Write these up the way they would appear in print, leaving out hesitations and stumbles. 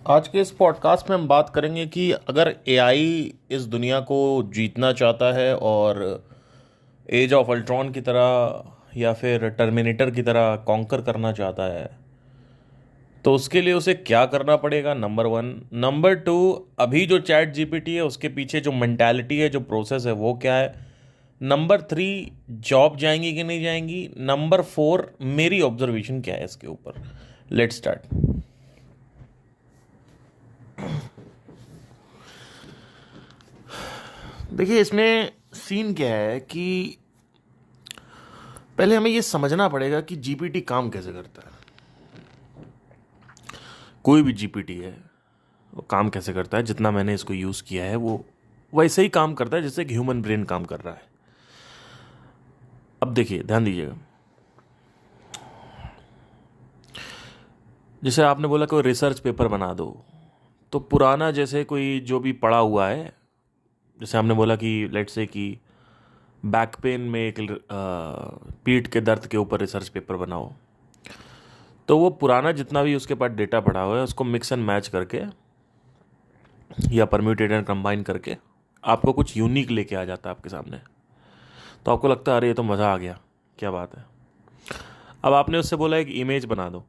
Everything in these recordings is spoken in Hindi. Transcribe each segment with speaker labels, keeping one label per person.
Speaker 1: आज के इस पॉडकास्ट में हम बात करेंगे कि अगर एआई इस दुनिया को जीतना चाहता है और एज ऑफ अल्ट्रॉन की तरह या फिर टर्मिनेटर की तरह कॉन्कर करना चाहता है तो उसके लिए उसे क्या करना पड़ेगा। Number one. नंबर टू, अभी जो चैट जीपीटी है उसके पीछे जो मेंटालिटी है, जो प्रोसेस है, वो क्या है। नंबर थ्री, जॉब जाएंगी कि नहीं जाएंगी। नंबर फोर, मेरी ऑब्जर्वेशन क्या है इसके ऊपर। Let's start. देखिए, इसमें सीन क्या है कि पहले हमें यह समझना पड़ेगा कि जीपीटी काम कैसे करता है। कोई भी जीपीटी है वो काम कैसे करता है, जितना मैंने इसको यूज़ किया है वो वैसे ही काम करता है जैसे एक ह्यूमन ब्रेन काम कर रहा है। अब देखिए, ध्यान दीजिएगा। जैसे आपने बोला कोई रिसर्च पेपर बना दो, तो पुराना जैसे कोई जो भी पढ़ा हुआ है, जैसे हमने बोला कि लेट्स से कि बैक पेन में एक पीठ के दर्द के ऊपर रिसर्च पेपर बनाओ, तो वो पुराना जितना भी उसके पास डेटा पड़ा हुआ है उसको मिक्स एंड मैच करके या परम्यूटेट एंड कंबाइन करके आपको कुछ यूनिक लेके आ जाता है आपके सामने। तो आपको लगता है अरे ये तो मज़ा आ गया, क्या बात है। अब आपने उससे बोला एक इमेज बना दो।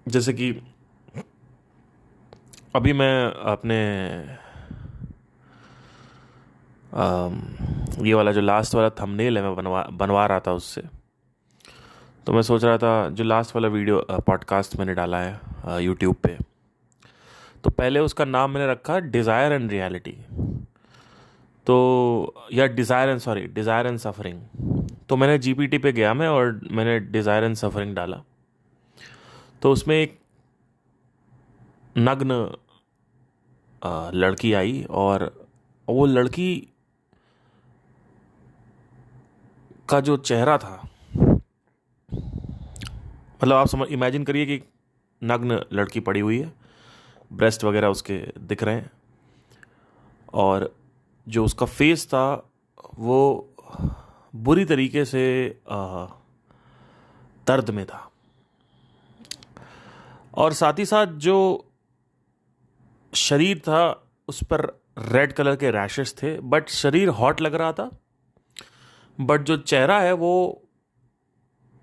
Speaker 1: जैसे कि अभी मैं अपने ये वाला जो लास्ट वाला थंबनेल है मैं बनवा रहा था उससे, तो मैं सोच रहा था जो लास्ट वाला वीडियो पॉडकास्ट मैंने डाला है यूट्यूब पे, तो पहले उसका नाम मैंने रखा डिज़ायर एंड रियलिटी, तो या डिज़ायर एंड सफरिंग। तो मैंने जीपीटी पे गया मैं और मैंने डिज़ायर एंड सफरिंग डाला, तो उसमें एक नग्न लड़की आई और वो लड़की का जो चेहरा था, मतलब आप समझ इमेजिन करिए कि नग्न लड़की पड़ी हुई है, ब्रेस्ट वगैरह उसके दिख रहे हैं, और जो उसका फेस था वो बुरी तरीके से दर्द में था, और साथ ही साथ जो शरीर था उस पर रेड कलर के रैशेस थे, बट शरीर हॉट लग रहा था, बट जो चेहरा है वो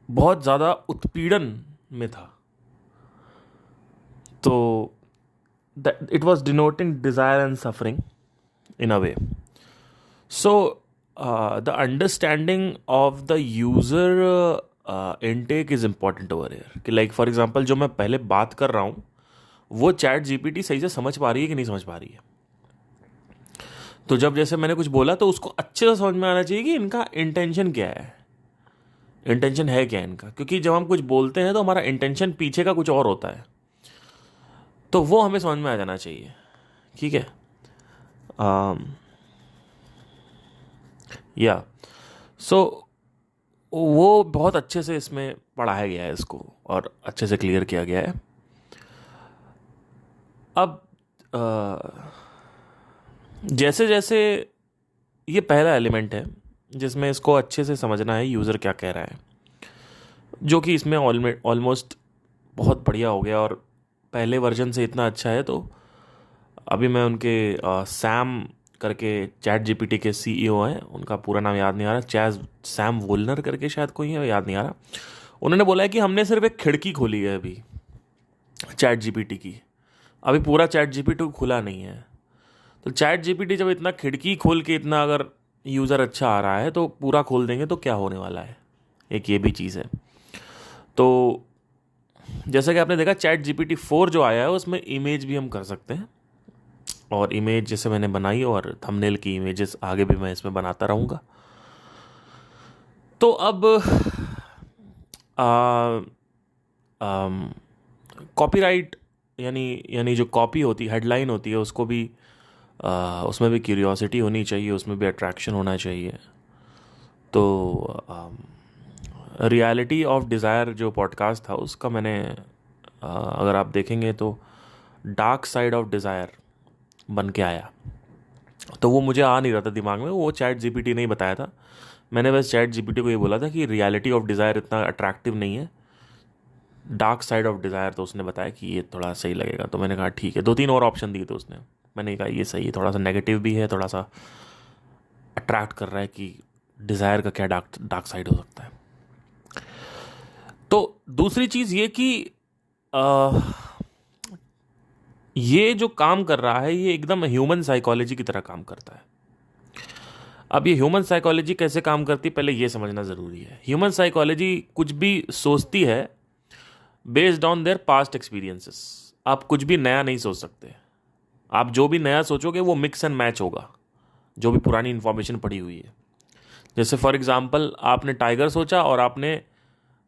Speaker 1: बहुत ज़्यादा उत्पीड़न में था। तो it was denoting desire and suffering in a way. So the understanding of the user intake is important over here. कि लाइक फॉर एग्जांपल जो मैं पहले बात कर रहा हूँ वो चैट जीपीटी सही से समझ पा रही है कि नहीं समझ पा रही है। तो जब जैसे मैंने कुछ बोला तो उसको अच्छे से समझ में आना चाहिए कि इनका इंटेंशन क्या है, इंटेंशन है क्या इनका, क्योंकि जब हम कुछ बोलते हैं तो हमारा इंटेंशन पीछे का कुछ और होता है, तो वो हमें समझ में आ जाना चाहिए। ठीक है। या सो वो बहुत अच्छे से इसमें पढ़ाया गया है इसको और अच्छे से क्लियर किया गया है। अब जैसे जैसे ये पहला एलिमेंट है जिसमें इसको अच्छे से समझना है यूज़र क्या कह रहा है, जो कि इसमें ऑलमोस्ट बहुत बढ़िया हो गया और पहले वर्जन से इतना अच्छा है। तो अभी मैं उनके सैम करके चैट जीपीटी के सीईओ हैं, उनका पूरा नाम याद नहीं आ रहा, सैम वोलनर करके शायद कोई है, याद नहीं आ रहा। उन्होंने बोला है कि हमने सिर्फ एक खिड़की खोली है अभी चैट जीपीटी की, अभी पूरा चैट जीपीटी खुला नहीं है। तो चैट जीपीटी जब इतना खिड़की खोल के इतना अगर यूज़र अच्छा आ रहा है तो पूरा खोल देंगे तो क्या होने वाला है, एक ये भी चीज़ है। तो जैसा कि आपने देखा चैट जीपीटी 4 जो आया है उसमें इमेज भी हम कर सकते हैं, और इमेज जैसे मैंने बनाई और थंबनेल की इमेजेस आगे भी मैं इसमें बनाता रहूँगा। तो अब कॉपीराइट यानी जो कॉपी होती है, हेडलाइन होती है, उसको भी उसमें भी क्यूरियोसिटी होनी चाहिए, उसमें भी अट्रैक्शन होना चाहिए। तो रियलिटी ऑफ डिज़ायर जो पॉडकास्ट था उसका मैंने अगर आप देखेंगे तो डार्क साइड ऑफ डिज़ायर बन के आया, तो वो मुझे आ नहीं रहा था दिमाग में, वो चैट जीपीटी ने ही बताया था। मैंने बस चैट जीपीटी को ये बोला था कि रियलिटी ऑफ डिज़ायर इतना अट्रैक्टिव नहीं है, डार्क साइड ऑफ डिज़ायर, तो उसने बताया कि ये थोड़ा सही लगेगा, तो मैंने कहा ठीक है। 2-3 और ऑप्शन दिए थे उसने, मैंने कहा ये सही है, थोड़ा सा नेगेटिव भी है, थोड़ा सा अट्रैक्ट कर रहा है कि डिज़ायर का क्या डार्क डार्क साइड हो सकता है। तो दूसरी चीज़ ये कि ये जो काम कर रहा है ये एकदम ह्यूमन साइकोलॉजी की तरह काम करता है। अब ये ह्यूमन साइकोलॉजी कैसे काम करती है पहले ये समझना ज़रूरी है। ह्यूमन साइकोलॉजी कुछ भी सोचती है based on their past experiences. आप कुछ भी नया नहीं सोच सकते। आप जो भी नया सोचोगे वो मिक्स एंड मैच होगा जो भी पुरानी इंफॉर्मेशन पड़ी हुई है। जैसे फॉर एग्जांपल आपने टाइगर सोचा और आपने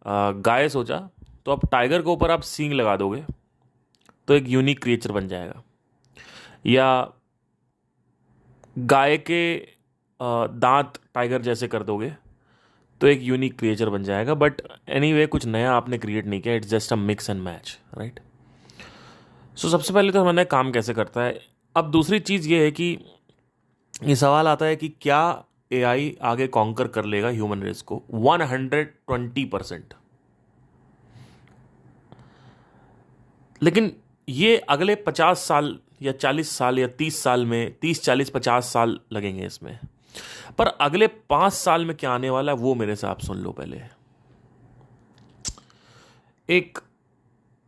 Speaker 1: गाय सोचा, तो अब टाइगर के ऊपर आप सींग लगा दोगे तो एक यूनिक क्रिएचर बन जाएगा, या गाय के दांत टाइगर जैसे कर दोगे तो एक यूनिक क्रिएचर बन जाएगा। बट एनीवे कुछ नया आपने क्रिएट नहीं किया, it's just a mix and match, right. So सबसे पहले तो मैंने काम कैसे करता है। अब दूसरी चीज़ ये है कि ये सवाल आता है कि क्या एआई आगे कॉन्कर कर लेगा ह्यूमन रेस को 120%। लेकिन ये अगले 50 साल या 40 साल या 30 साल में 30-40-50 साल लगेंगे इसमें। पर अगले 5 साल में क्या आने वाला है वो मेरे से आप सुन लो पहले। एक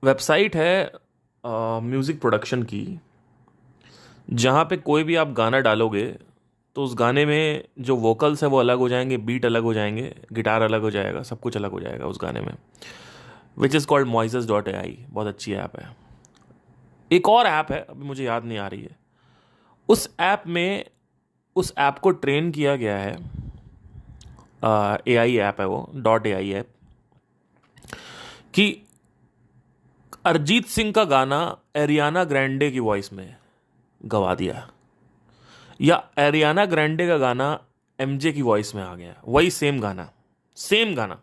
Speaker 1: वेबसाइट है म्यूज़िक प्रोडक्शन की, जहाँ पे कोई भी आप गाना डालोगे तो उस गाने में जो वोकल्स है वो अलग हो जाएंगे, बीट अलग हो जाएंगे, गिटार अलग हो जाएगा, सब कुछ अलग हो जाएगा उस गाने में, विच इज़ कॉल्ड moises.ai। बहुत अच्छी ऐप है। एक और ऐप है, अभी मुझे याद नहीं आ रही है। उस ऐप को ट्रेन किया गया है, एआई ऐप है वो, .ai ऐप, कि अरिजीत सिंह का गाना एरियाना ग्रैंडे की वॉइस में गवा दिया, या एरियाना ग्रैंडे का गाना एमजे की वॉइस में आ गया, वही सेम गाना।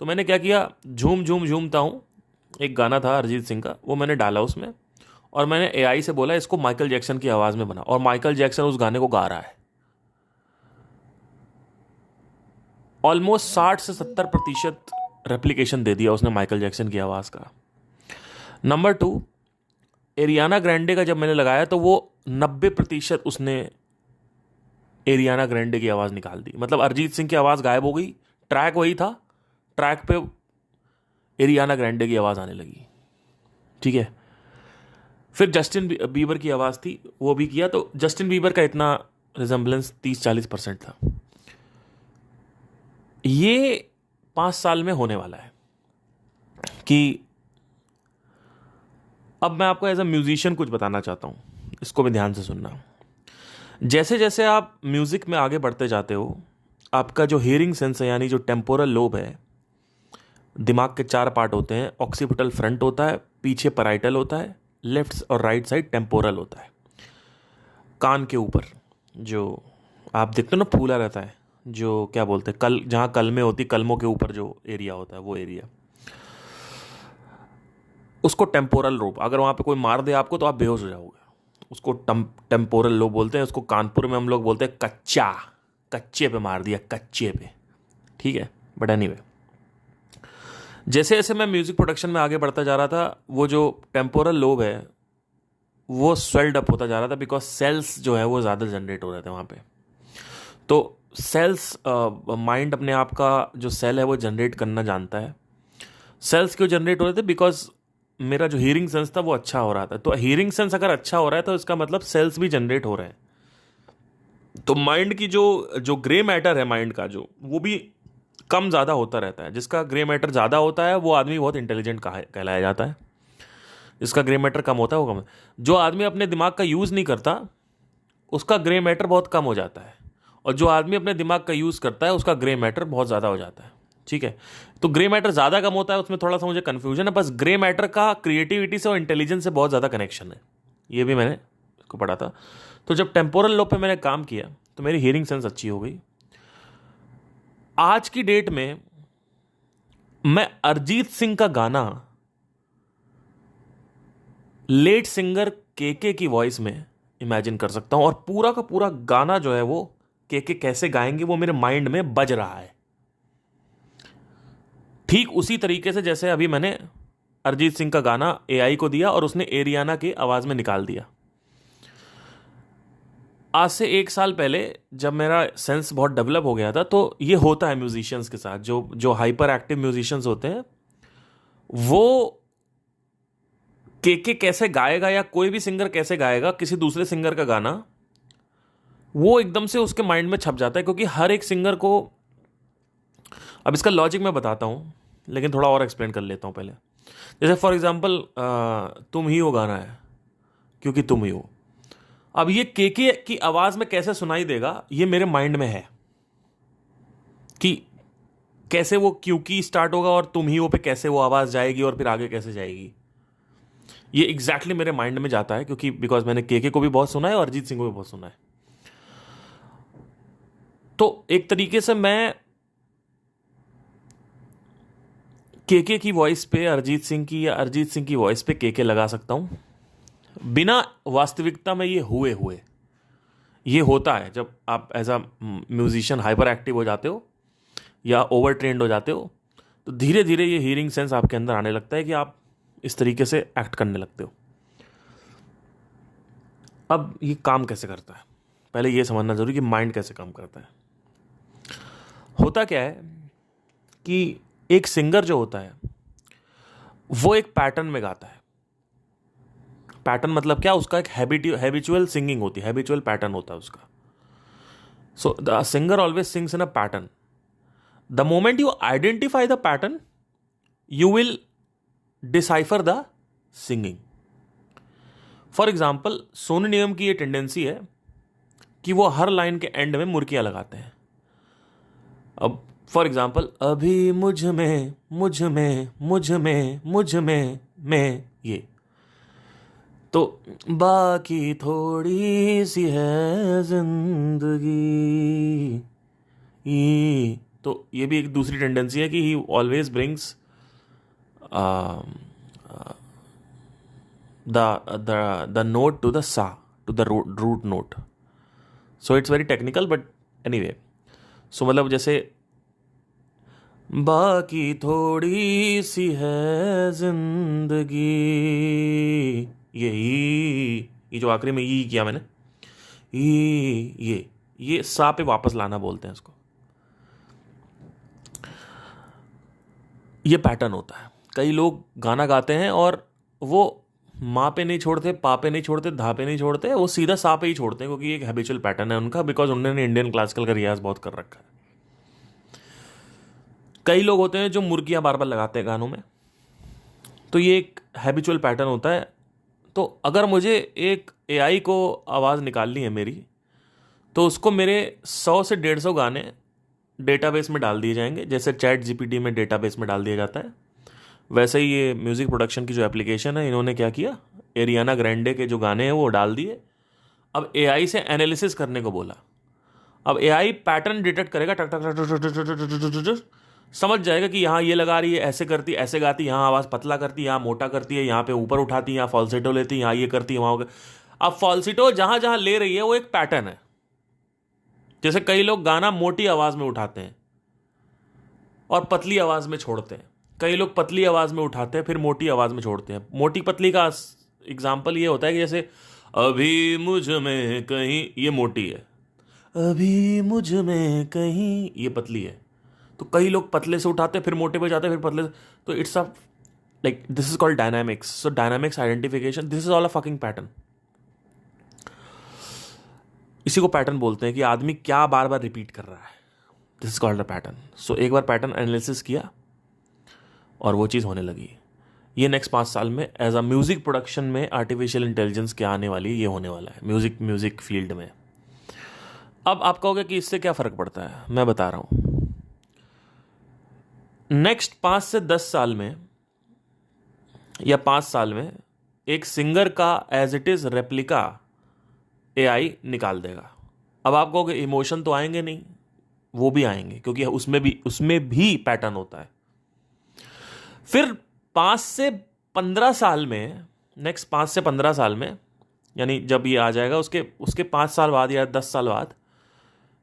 Speaker 1: तो मैंने क्या किया, झूम झूम झूमता हूँ, एक गाना था अरिजीत सिंह का, वो मैंने डाला उसमें, और मैंने एआई से बोला इसको माइकल जैक्सन की आवाज़ में बना, और माइकल जैक्सन उस गाने को गा रहा है। ऑलमोस्ट 60 से 70% रेप्लिकेशन दे दिया उसने माइकल जैक्सन की आवाज़ का। नंबर 2, एरियाना ग्रैंडे का जब मैंने लगाया तो वो 90% उसने एरियाना ग्रैंडे की आवाज़ निकाल दी। मतलब अरिजीत सिंह की आवाज़ गायब हो गई, ट्रैक वही था, ट्रैक पे एरियाना ग्रैंडे की आवाज़ आने लगी, ठीक है। फिर जस्टिन बीबर की आवाज़ थी, वो भी किया, तो जस्टिन बीबर का इतना रिजेंबलेंस 30-40% था। ये 5 साल में होने वाला है कि अब मैं आपको एज अ म्यूजिशियन कुछ बताना चाहता हूँ, इसको भी ध्यान से सुनना। जैसे जैसे आप म्यूज़िक में आगे बढ़ते जाते हो, आपका जो हियरिंग सेंस है, यानी जो टेम्पोरल लोब है, दिमाग के 4 पार्ट होते हैं। ऑक्सीपिटल फ्रंट होता है, पीछे पैराइटल होता है, लेफ्ट और राइट साइड टेम्पोरल होता है। कान के ऊपर जो आप देखते हो ना फूला रहता है, जो क्या बोलते हैं कल, जहाँ कलमें होती, कलमों के ऊपर जो एरिया होता है वो एरिया, उसको टेम्पोरल लोब। अगर वहाँ पे कोई मार दे आपको तो आप बेहोश हो जाओगे, उसको टेम्पोरल लोब बोलते हैं। उसको कानपुर में हम लोग बोलते हैं कच्चे पे मार दिया, कच्चे पे, ठीक है। बट एनीवे, जैसे जैसे मैं म्यूज़िक प्रोडक्शन में आगे बढ़ता जा रहा था, वो जो टेम्पोरल लोब है वो स्वेल्ड अप होता जा रहा था, बिकॉज सेल्स जो है वो ज़्यादा जनरेट हो रहे थे वहाँ पे। तो सेल्स, माइंड अपने आप का जो सेल है वो जनरेट करना जानता है। सेल्स क्यों जनरेट हो रहे थे? बिकॉज मेरा जो हियरिंग सेंस था वो अच्छा हो रहा था। तो हियरिंग सेंस अगर अच्छा हो रहा है तो इसका मतलब सेल्स भी जनरेट हो रहे हैं। तो माइंड की जो ग्रे मैटर है, माइंड का जो, वो भी कम ज़्यादा होता रहता है। जिसका ग्रे मैटर ज़्यादा होता है वो आदमी बहुत इंटेलिजेंट कहलाया जाता है। जिसका ग्रे मैटर कम होता है वो कम। जो आदमी अपने दिमाग का यूज़ नहीं करता उसका ग्रे मैटर बहुत कम हो जाता है, और जो आदमी अपने दिमाग का यूज़ करता है उसका ग्रे मैटर बहुत ज़्यादा हो जाता है, ठीक है। तो ग्रे मैटर ज़्यादा कम होता है, उसमें थोड़ा सा मुझे कन्फ्यूजन है। बस ग्रे मैटर का क्रिएटिविटी से और इंटेलिजेंस से बहुत ज़्यादा कनेक्शन है, ये भी मैंने इसको पढ़ा था। तो जब टेम्पोरल लोब पे मैंने काम किया तो मेरी हियरिंग सेंस अच्छी हो गई। आज की डेट में मैं अरिजीत सिंह का गाना लेट सिंगर केके की वॉइस में इमेजिन कर सकता हूं, और पूरा का पूरा गाना जो है वो केके कैसे गाएंगे वो मेरे माइंड में बज रहा है। ठीक उसी तरीके से जैसे अभी मैंने अरिजीत सिंह का गाना एआई को दिया और उसने एरियाना की आवाज़ में निकाल दिया। आज से 1 साल पहले जब मेरा सेंस बहुत डेवलप हो गया था, तो ये होता है म्यूजिशियंस के साथ, जो जो हाइपर एक्टिव म्यूजिशियंस होते हैं, वो के कैसे गाएगा या कोई भी सिंगर कैसे गाएगा किसी दूसरे सिंगर का गाना, वो एकदम से उसके माइंड में छप जाता है। क्योंकि हर एक सिंगर को, अब इसका लॉजिक मैं बताता हूँ लेकिन थोड़ा और एक्सप्लेन कर लेता हूँ पहले। जैसे फॉर एग्जांपल तुम ही हो गाना है, क्योंकि तुम ही हो। अब ये के की आवाज़ में कैसे सुनाई देगा, ये मेरे माइंड में है कि कैसे वो क्योंकि स्टार्ट होगा और तुम ही हो पे कैसे वो आवाज़ जाएगी और फिर आगे कैसे जाएगी। ये एग्जैक्टली मेरे माइंड में जाता है, क्योंकि बिकॉज मैंने के को भी बहुत सुना है और अरिजीत सिंह को भी बहुत सुना है। तो एक तरीके से मैं के की वॉइस पे अरिजीत सिंह की या अरिजीत सिंह की वॉइस पे के लगा सकता हूं, बिना वास्तविकता में ये होता है जब आप as a musician hyper active हो जाते हो या ओवर ट्रेंड हो जाते हो, तो धीरे धीरे ये हियरिंग सेंस आपके अंदर आने लगता है कि आप इस तरीके से एक्ट करने लगते हो। अब ये काम कैसे करता है, पहले ये समझना जरूरी कि माइंड कैसे काम करता है। होता क्या है कि एक सिंगर जो होता है वो एक पैटर्न में गाता है। पैटर्न मतलब क्या, उसका एक हैबिचुअल सिंगिंग होती है, हैबिचुअल पैटर्न होता है उसका। So the singer always sings in a pattern. The moment you identify the pattern, you will decipher the singing. For example Sonu Nigam की ये टेंडेंसी है कि वो हर लाइन के एंड में मुर्कियां लगाते हैं। अब फॉर एग्जाम्पल, अभी मुझ में मुझ में मुझ में मुझ में ये, तो बाकी थोड़ी सी है जिंदगी, तो ये भी एक दूसरी टेंडेंसी है कि ही always brings the note to the sa, to the root note. So it's very technical, but anyway. So मतलब जैसे बाकी थोड़ी सी है जिंदगी, ये जो आखिरी में ये किया मैंने, ये सा पे वापस लाना बोलते हैं इसको। ये पैटर्न होता है। कई लोग गाना गाते हैं और वो माँ पे नहीं छोड़ते, पा पे नहीं छोड़ते, धा पे नहीं छोड़ते, वो सीधा सा पे ही छोड़ते हैं, क्योंकि एक हैबिचुअल पैटर्न है उनका, बिकॉज उन्होंने इंडियन क्लासिकल का रियाज बहुत कर रखा है। कई लोग होते हैं जो मुर्गियां बार बार लगाते हैं गानों में, तो ये एक हैबिचुअल पैटर्न होता है। तो अगर मुझे एक एआई को आवाज़ निकालनी है मेरी, तो उसको मेरे 100 से 150 गाने डेटाबेस में डाल दिए जाएंगे, जैसे चैट जीपीटी में डेटाबेस में डाल दिया जाता है। वैसे ही ये म्यूज़िक प्रोडक्शन की जो एप्लीकेशन है, इन्होंने क्या किया, एरियाना ग्रैंडे के जो गाने हैं वो डाल दिए। अब एआई से एनालिसिस करने को बोला। अब एआई पैटर्न डिटेक्ट करेगा, टक टक टक टक, समझ जाएगा कि यहाँ ये लगा रही है, ऐसे करती, ऐसे गाती, यहाँ आवाज़ पतला करती, यहाँ मोटा करती है, यहाँ पे ऊपर उठाती, यहाँ फॉल्सेटो लेती, यहाँ ये करती, वहाँ। अब फॉल्सेटो जहाँ जहाँ ले रही है वो एक पैटर्न है। जैसे कई लोग गाना मोटी आवाज़ में उठाते हैं और पतली आवाज़ में छोड़ते हैं, कई लोग पतली आवाज़ में उठाते हैं फिर मोटी आवाज़ में छोड़ते हैं। मोटी पतली का एग्जाम्पल ये होता है कि जैसे अभी मुझ में कहीं, ये मोटी है, अभी मुझ में कहीं, ये पतली है। तो कई लोग पतले से उठाते हैं फिर मोटे पे जाते हैं फिर पतले से, तो it's a like this is called dynamics. So dynamics identification, this is all a fucking pattern. इसी को पैटर्न बोलते हैं कि आदमी क्या बार बार रिपीट कर रहा है, this is called a pattern. So एक बार पैटर्न एनालिसिस किया और वो चीज़ होने लगी। ये नेक्स्ट 5 साल में एज अ म्यूज़िक प्रोडक्शन में आर्टिफिशियल इंटेलिजेंस क्या आने वाली है, ये होने वाला है म्यूज़िक फील्ड में। अब आप कहोगे कि इससे क्या फ़र्क पड़ता है, मैं बता रहा हूँ। नेक्स्ट 5 से 10 साल में या 5 साल में एक सिंगर का as it is replica AI निकाल देगा। अब आप कहोगे इमोशन तो आएंगे नहीं, वो भी आएंगे, क्योंकि उसमें भी पैटर्न होता है। फिर 5 से 15 साल में, नेक्स्ट 5 से 15 साल में, यानी जब ये आ जाएगा उसके 5 साल बाद या 10 साल बाद,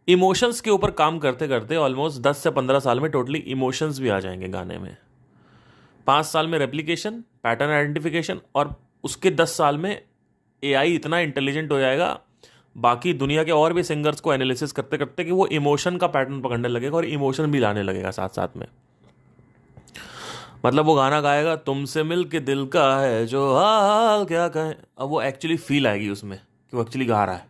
Speaker 1: इमोशंस के ऊपर काम करते करते ऑलमोस्ट 10 से 15 साल में टोटली इमोशंस भी आ जाएंगे गाने में। 5 साल में रेप्लिकेशन, पैटर्न आइडेंटिफिकेशन, और उसके 10 साल में एआई इतना इंटेलिजेंट हो जाएगा बाकी दुनिया के और भी सिंगर्स को एनालिसिस करते करते कि वो इमोशन का पैटर्न पकड़ने लगेगा और इमोशन भी लाने लगेगा साथ साथ में। मतलब वो गाना गाएगा, तुमसे मिल के दिल का है जो हाल क्या कहें, अब वो एक्चुअली फील आएगी उसमें कि वो एक्चुअली गा रहा है।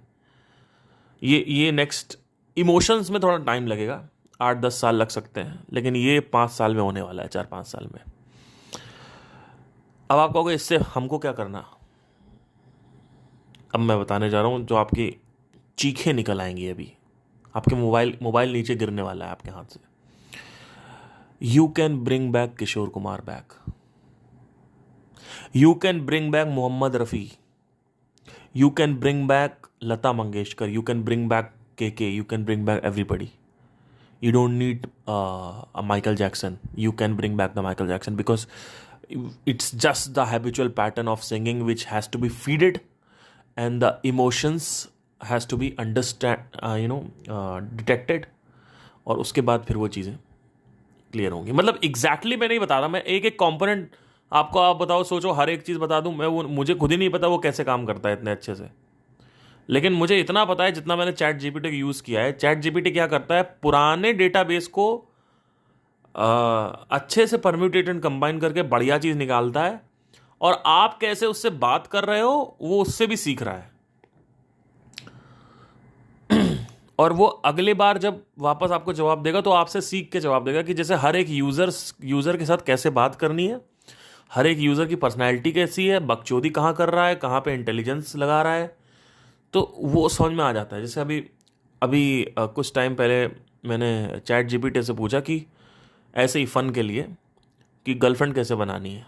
Speaker 1: ये नेक्स्ट इमोशंस में थोड़ा टाइम लगेगा, 8-10 साल लग सकते हैं, लेकिन ये 5 साल में होने वाला है, 4-5 साल में। अब आप कहोगे इससे हमको क्या करना? अब मैं बताने जा रहा हूँ जो आपकी चीखें निकल आएंगी अभी, आपके मोबाइल नीचे गिरने वाला है आपके हाथ से। You can bring back Kishore Kumar back, you can bring back Mohammad Rafi, you can bring back Lata Mangeshkar, you can bring back K, you can bring back everybody. You don't need a Michael Jackson. You can bring back the Michael Jackson because it's just the habitual pattern of singing which has to be feeded, and the emotions has to be detected, और उसके बाद फिर वो चीज़ें क्लियर होंगी. मतलब एग्जैक्टली मैं नहीं बता रहा, मैं एक एक कॉम्पोनेंट आपको, आप बताओ, सोचो हर एक चीज़ बता दूं मैं, वो मुझे खुद ही नहीं पता वो कैसे काम करता है इतने अच्छे से. लेकिन मुझे इतना पता है जितना मैंने चैट जीपीटी का यूज़ किया है. चैट जीपीटी क्या करता है, पुराने डेटाबेस को अच्छे से परम्यूटेट एंड कंबाइन करके बढ़िया चीज़ निकालता है, और आप कैसे उससे बात कर रहे हो वो उससे भी सीख रहा है. और वो अगले बार जब वापस आपको जवाब देगा तो आपसे सीख के जवाब देगा कि जैसे हर एक यूज़र के साथ कैसे बात करनी है, हर एक यूज़र की पर्सनैलिटी कैसी है, बकचोदी कहाँ कर रहा है, कहाँ पे इंटेलिजेंस लगा रहा है, तो वो समझ में आ जाता है. जैसे अभी कुछ टाइम पहले मैंने चैट जीपीटी से पूछा कि ऐसे ही फ़न के लिए कि गर्लफ्रेंड कैसे बनानी है.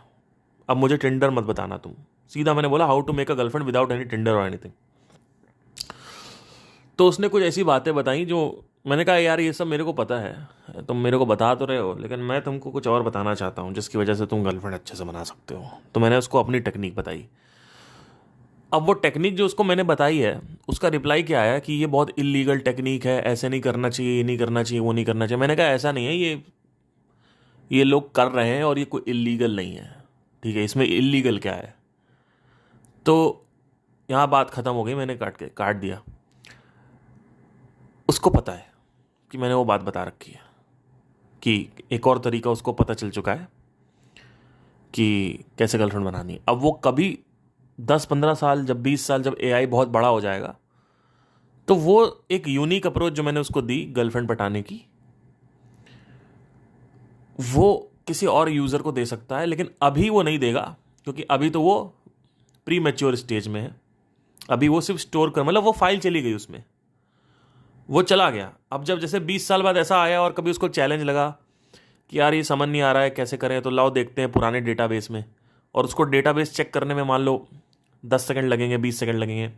Speaker 1: अब मुझे टिंडर मत बताना तुम, सीधा मैंने बोला how to make a girlfriend without any Tinder और एनीथिंग. तो उसने कुछ ऐसी बातें बताई जो मैंने कहा यार ये सब मेरे को पता है, तुम मेरे को बता तो रहे हो, लेकिन मैं तुमको कुछ और बताना चाहता हूँ जिसकी वजह से तुम गर्लफ्रेंड अच्छे से बना सकते हो. तो मैंने उसको अपनी टेक्निक बताई. अब वो टेक्निक जो उसको मैंने बताई है, उसका रिप्लाई क्या आया कि ये बहुत इलीगल टेक्निक है, ऐसे नहीं करना चाहिए, ये नहीं करना चाहिए, वो नहीं करना चाहिए. मैंने कहा ऐसा नहीं है, ये लोग कर रहे हैं और ये कोई इलीगल नहीं है. ठीक है, इसमें इलीगल क्या है? तो यहाँ बात ख़त्म हो गई, मैंने काट दिया. उसको पता है कि मैंने वो बात बता रखी है कि एक और तरीका उसको पता चल चुका है कि कैसे गर्लफ्रेंड बनानी है. अब वो कभी 10-15 साल, जब 20 साल, जब एआई बहुत बड़ा हो जाएगा, तो वो एक यूनिक अप्रोच जो मैंने उसको दी गर्लफ्रेंड पटाने की, वो किसी और यूज़र को दे सकता है. लेकिन अभी वो नहीं देगा, क्योंकि अभी तो वो प्री मैच्योर स्टेज में है. अभी वो सिर्फ स्टोर कर, मतलब वो फाइल चली गई, उसमें वो चला गया. अब जब जैसे 20 साल बाद ऐसा आया और कभी उसको चैलेंज लगा कि यार ये समझ नहीं आ रहा है कैसे करें, तो लाओ देखते हैं पुराने डेटाबेस में, और उसको डेटाबेस चेक करने में मान लो 10 सेकंड लगेंगे, 20 सेकंड लगेंगे,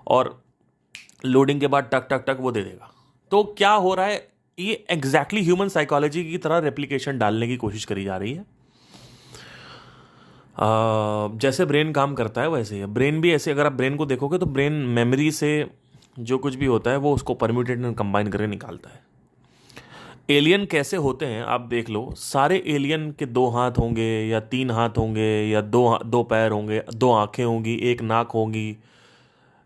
Speaker 1: और लोडिंग के बाद टक टक टक वो दे देगा. तो क्या हो रहा है, ये एग्जैक्टली ह्यूमन साइकोलॉजी की तरह रेप्लिकेशन डालने की कोशिश करी जा रही है. जैसे ब्रेन काम करता है वैसे ही ब्रेन भी ऐसे, अगर आप ब्रेन को देखोगे तो ब्रेन मेमोरी से जो कुछ भी होता है वो उसको परम्यूटेट एंड कंबाइन करके निकालता है. एलियन कैसे होते हैं आप देख लो, सारे एलियन के 2 हाथ होंगे या 3 हाथ होंगे या 2 पैर होंगे, 2 आंखें होंगी, 1 नाक होगी.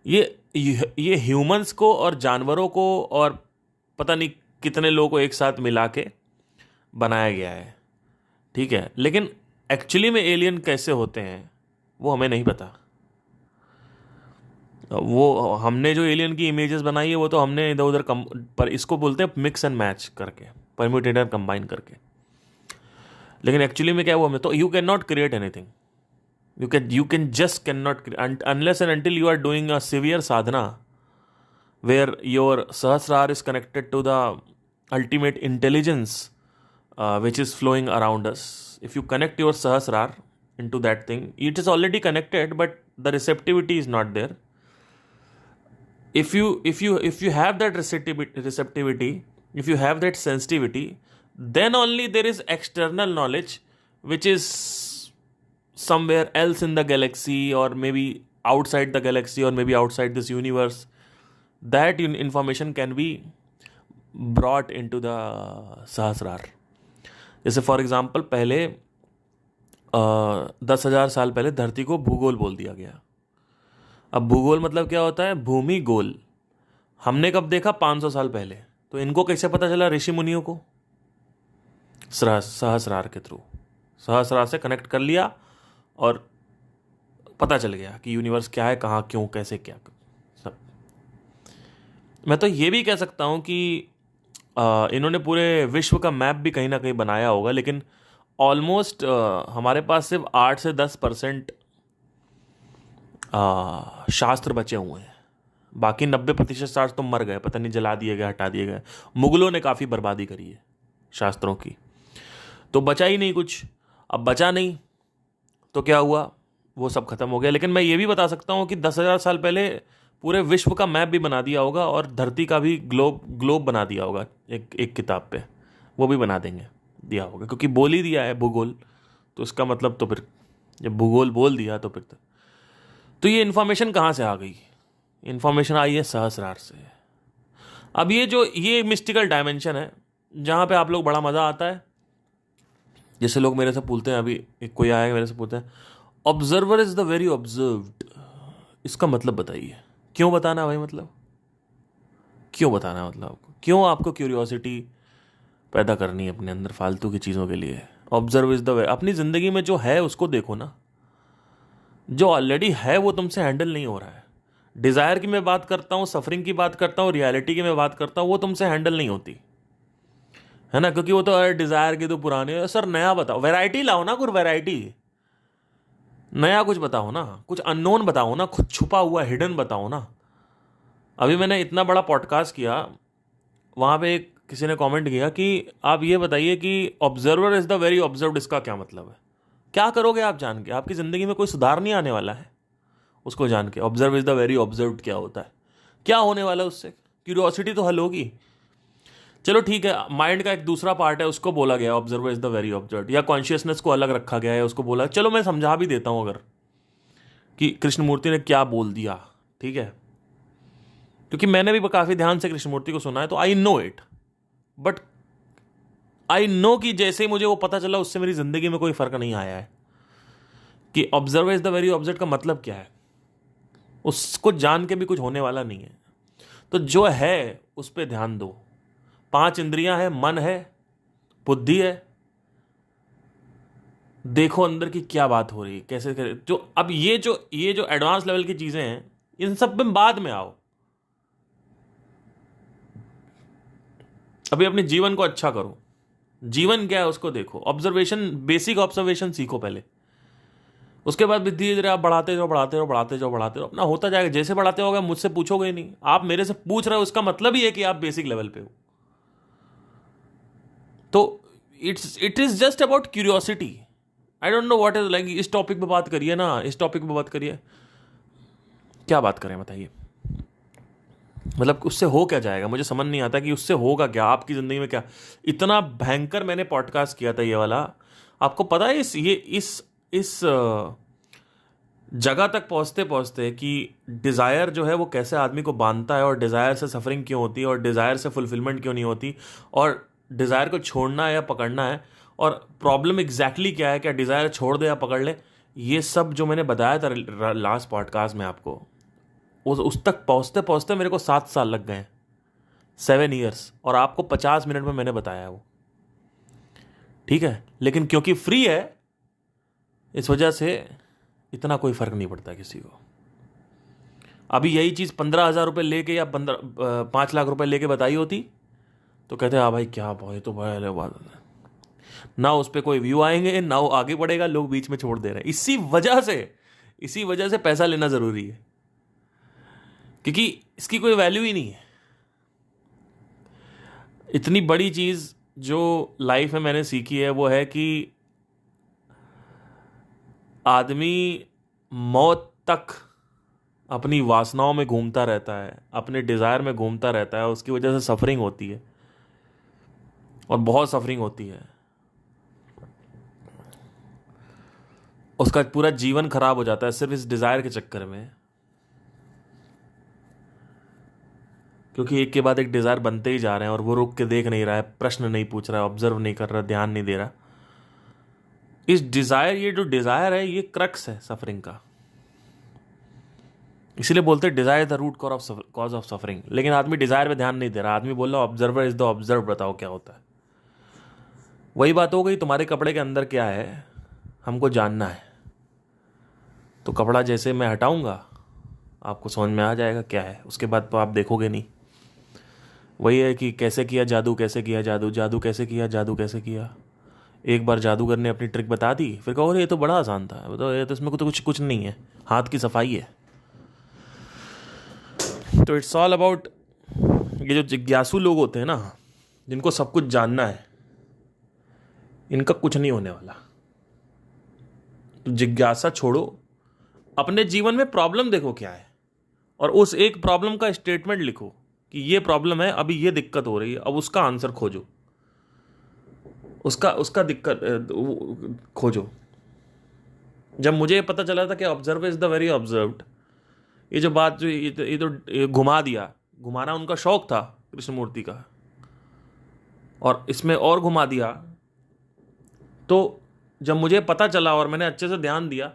Speaker 1: ये ह्यूमंस को और जानवरों को और पता नहीं कितने लोगों को एक साथ मिला के बनाया गया है. ठीक है, लेकिन एक्चुअली में एलियन कैसे होते हैं वो हमें नहीं पता. वो हमने जो एलियन की इमेजेस बनाई है वो तो हमने इधर उधर पर इसको बोलते हैं मिक्स एंड मैच करके, परम्यूटेट कंबाइन करके. लेकिन एक्चुअली में क्या हुआ, हमें तो you can not create anything. you can just cannot unless and until you are doing a severe sadhana where your sahasrar is connected to the ultimate intelligence which is flowing around us. If you connect your sahasrar into that thing, it is already connected but the receptivity is not there. If you have that receptivity, if you have that sensitivity, then only there is external knowledge which is somewhere else in the galaxy, or maybe outside the galaxy, or maybe outside this universe, that information can be brought into the सहस्रार. जैसे फॉर एग्जाम्पल पहले 10,000 साल पहले धरती को भूगोल बोल दिया गया। अब भूगोल मतलब क्या होता है? भूमि गोल। हमने कब देखा? 500 साल पहले। तो इनको कैसे पता चला ऋषि मुनियों को? सहस्रार के थ्रू, सहस्रार से कनेक्ट कर लिया और पता चल गया कि यूनिवर्स क्या है, कहाँ, क्यों, कैसे, क्या सब। मैं तो ये भी कह सकता हूँ कि इन्होंने पूरे विश्व का मैप भी कहीं ना कहीं बनाया होगा, लेकिन ऑलमोस्ट हमारे पास सिर्फ 8 से 10% शास्त्र बचे हुए हैं। बाकी 90% शास्त्र तो मर गए, पता नहीं जला दिए गए, हटा दिए गए। मुगलों ने काफ़ी बर्बादी करी है शास्त्रों की, तो बचा ही नहीं कुछ। अब बचा नहीं तो क्या हुआ? वो सब खत्म हो गया। लेकिन मैं ये भी बता सकता हूँ कि 10,000 साल पहले पूरे विश्व का मैप भी बना दिया होगा और धरती का भी ग्लोब बना दिया होगा एक किताब पे, वो भी बना देंगे, दिया होगा, क्योंकि बोल ही दिया है भूगोल। तो इसका मतलब तो फिर जब भूगोल बोल दिया तो फिर तो ये इन्फॉर्मेशन कहाँ से आ गई? इन्फॉर्मेशन आई है सहस्रार से। अब ये मिस्टिकल डायमेंशन है जहाँ पे आप लोग बड़ा मज़ा आता है। जैसे लोग मेरे से पूछते हैं, अभी एक कोई आया मेरे से पूछते हैं, observer is the very observed, इसका मतलब बताइए। क्यों बताना भाई? मतलब क्यों बताना? मतलब आपको क्यों, आपको क्यूरियोसिटी पैदा करनी है अपने अंदर फालतू की चीज़ों के लिए? Observe is the way. अपनी ज़िंदगी में जो है उसको देखो ना। जो ऑलरेडी है वो तुमसे हैंडल नहीं हो रहा है। डिज़ायर की मैं बात करता हूँ, सफरिंग की बात करता हूँ, रियलिटी की मैं बात करता हूँ, वो तुमसे हैंडल नहीं होती है ना, क्योंकि वो तो डिज़ायर की तो पुरानी। सर नया बताओ, वैरायटी लाओ ना, कुछ वैरायटी, नया कुछ बताओ ना, कुछ अननोन बताओ ना, कुछ छुपा हुआ हिडन बताओ ना। अभी मैंने इतना बड़ा पॉडकास्ट किया, वहाँ पे किसी ने कमेंट किया कि आप ये बताइए कि observer is the very observed, इसका क्या मतलब है? क्या करोगे आप जान के? आपकी ज़िंदगी में कोई सुधार नहीं आने वाला है उसको जान के। Observe is the very observed क्या होता है? क्या होने वाला है उससे? क्यूरियोसिटी तो हल होगी। चलो ठीक है, माइंड का एक दूसरा पार्ट है, उसको बोला गया observe is the very observed, या कॉन्शियसनेस को अलग रखा गया है, उसको बोला। चलो मैं समझा भी देता हूँ अगर, कि कृष्णमूर्ति ने क्या बोल दिया, ठीक है, क्योंकि मैंने भी काफ़ी ध्यान से कृष्णमूर्ति को सुना है, तो I know it. But I know कि जैसे ही मुझे वो पता चला उससे मेरी ज़िंदगी में कोई फ़र्क नहीं आया है कि observe is the very observe का मतलब क्या है। उसको जान के भी कुछ होने वाला नहीं है। तो जो है उस पर ध्यान दो। 5 इंद्रियां हैं, मन है, बुद्धि है, देखो अंदर की क्या बात हो रही है, कैसे करे। जो अब ये जो एडवांस लेवल की चीज़ें हैं, इन सब में बाद में आओ। अभी अपने जीवन को अच्छा करो। जीवन क्या है उसको देखो। ऑब्जर्वेशन, बेसिक ऑब्जर्वेशन सीखो पहले, उसके बाद भी धीरे धीरे आप बढ़ाते जाओ, बढ़ाते जाओ, बढ़ाते जाओ, बढ़ाते जाओ, अपना होता जाएगा। जैसे बढ़ाते होगा, मुझसे पूछोगे ही नहीं, आप मेरे से पूछ रहे हो, उसका मतलब ही है कि आप बेसिक लेवल पे हो। तो it is just about curiosity. I don't know what is like. इस टॉपिक पे बात करिए ना, इस टॉपिक पे बात करिए। क्या बात करें बताइए? मतलब उससे हो क्या जाएगा? मुझे समझ नहीं आता कि उससे होगा क्या आपकी ज़िंदगी में। क्या इतना भयंकर मैंने पॉडकास्ट किया था ये वाला, आपको पता है? इस जगह तक पहुंचते पहुंचते कि डिज़ायर जो है वो कैसे आदमी को बांधता है, और डिज़ायर से सफरिंग क्यों होती है, और डिज़ायर से फुलफिलमेंट क्यों नहीं होती, और डिज़ायर को छोड़ना है या पकड़ना है, और प्रॉब्लम एग्जैक्टली क्या है, क्या डिज़ायर छोड़ दे या पकड़ ले। ये सब जो मैंने बताया था लास्ट पॉडकास्ट में आपको, उस तक पहुंचते पहुंचते मेरे को 7 साल लग गए, 7 ईयर्स, और आपको 50 मिनट में मैंने बताया वो, ठीक है। लेकिन क्योंकि फ्री है, इस वजह से इतना कोई फर्क नहीं पड़ता किसी को। अभी यही चीज़ 15,000 रुपये लेके या 5 लाख रुपए लेके बताई होती तो कहते हाँ भाई क्या भाई, तो भाई बात है ना, उस पर कोई व्यू आएंगे ना, वो आगे बढ़ेगा, लोग बीच में छोड़ दे रहे हैं। इसी वजह से पैसा लेना ज़रूरी है, क्योंकि इसकी कोई वैल्यू ही नहीं है। इतनी बड़ी चीज़ जो लाइफ में मैंने सीखी है वो है कि आदमी मौत तक अपनी वासनाओं में घूमता रहता है, अपने डिज़ायर में घूमता रहता है, उसकी वजह से सफरिंग होती है, और बहुत सफरिंग होती है। उसका पूरा जीवन खराब हो जाता है सिर्फ इस डिज़ायर के चक्कर में, क्योंकि एक के बाद एक डिज़ायर बनते ही जा रहे हैं, और वो रुक के देख नहीं रहा है, प्रश्न नहीं पूछ रहा है, ऑब्जर्व नहीं कर रहा, ध्यान नहीं दे रहा। इस डिज़ायर, ये जो डिज़ायर है ये क्रक्स है सफरिंग का। इसीलिए बोलते हैं desire the root cause of suffering. लेकिन आदमी डिज़ायर पे ध्यान नहीं दे रहा, आदमी बोल रहा ऑब्जर्वर इज द ऑब्जर्व, बताओ क्या होता है। वही बात हो गई, तुम्हारे कपड़े के अंदर क्या है हमको जानना है। तो कपड़ा जैसे मैं हटाऊंगा आपको समझ में आ जाएगा क्या है, उसके बाद तो आप देखोगे नहीं। वही है कि कैसे किया जादू, कैसे किया जादू, जादू कैसे किया, जादू कैसे किया। एक बार जादूगर ने अपनी ट्रिक बता दी, फिर कहो ये तो बड़ा आसान था, बताओ ये तो इसमें तो कुछ नहीं है, हाथ की सफाई है। तो इट्स ऑल अबाउट, ये जो जिज्ञासु लोग होते हैं ना, जिनको सब कुछ जानना है, इनका कुछ नहीं होने वाला। तो जिज्ञासा छोड़ो, अपने जीवन में प्रॉब्लम देखो क्या है, और उस एक प्रॉब्लम का स्टेटमेंट लिखो कि ये प्रॉब्लम है, अभी ये दिक्कत हो रही है, अब उसका आंसर खोजो, उसका दिक्कत खोजो। जब मुझे पता चला था कि observe is the very observed, ये जो बात जो ये तो घुमा दिया, घुमाना उनका शौक था कृष्णमूर्ति का, और इसमें और घुमा दिया। तो जब मुझे पता चला और मैंने अच्छे से ध्यान दिया,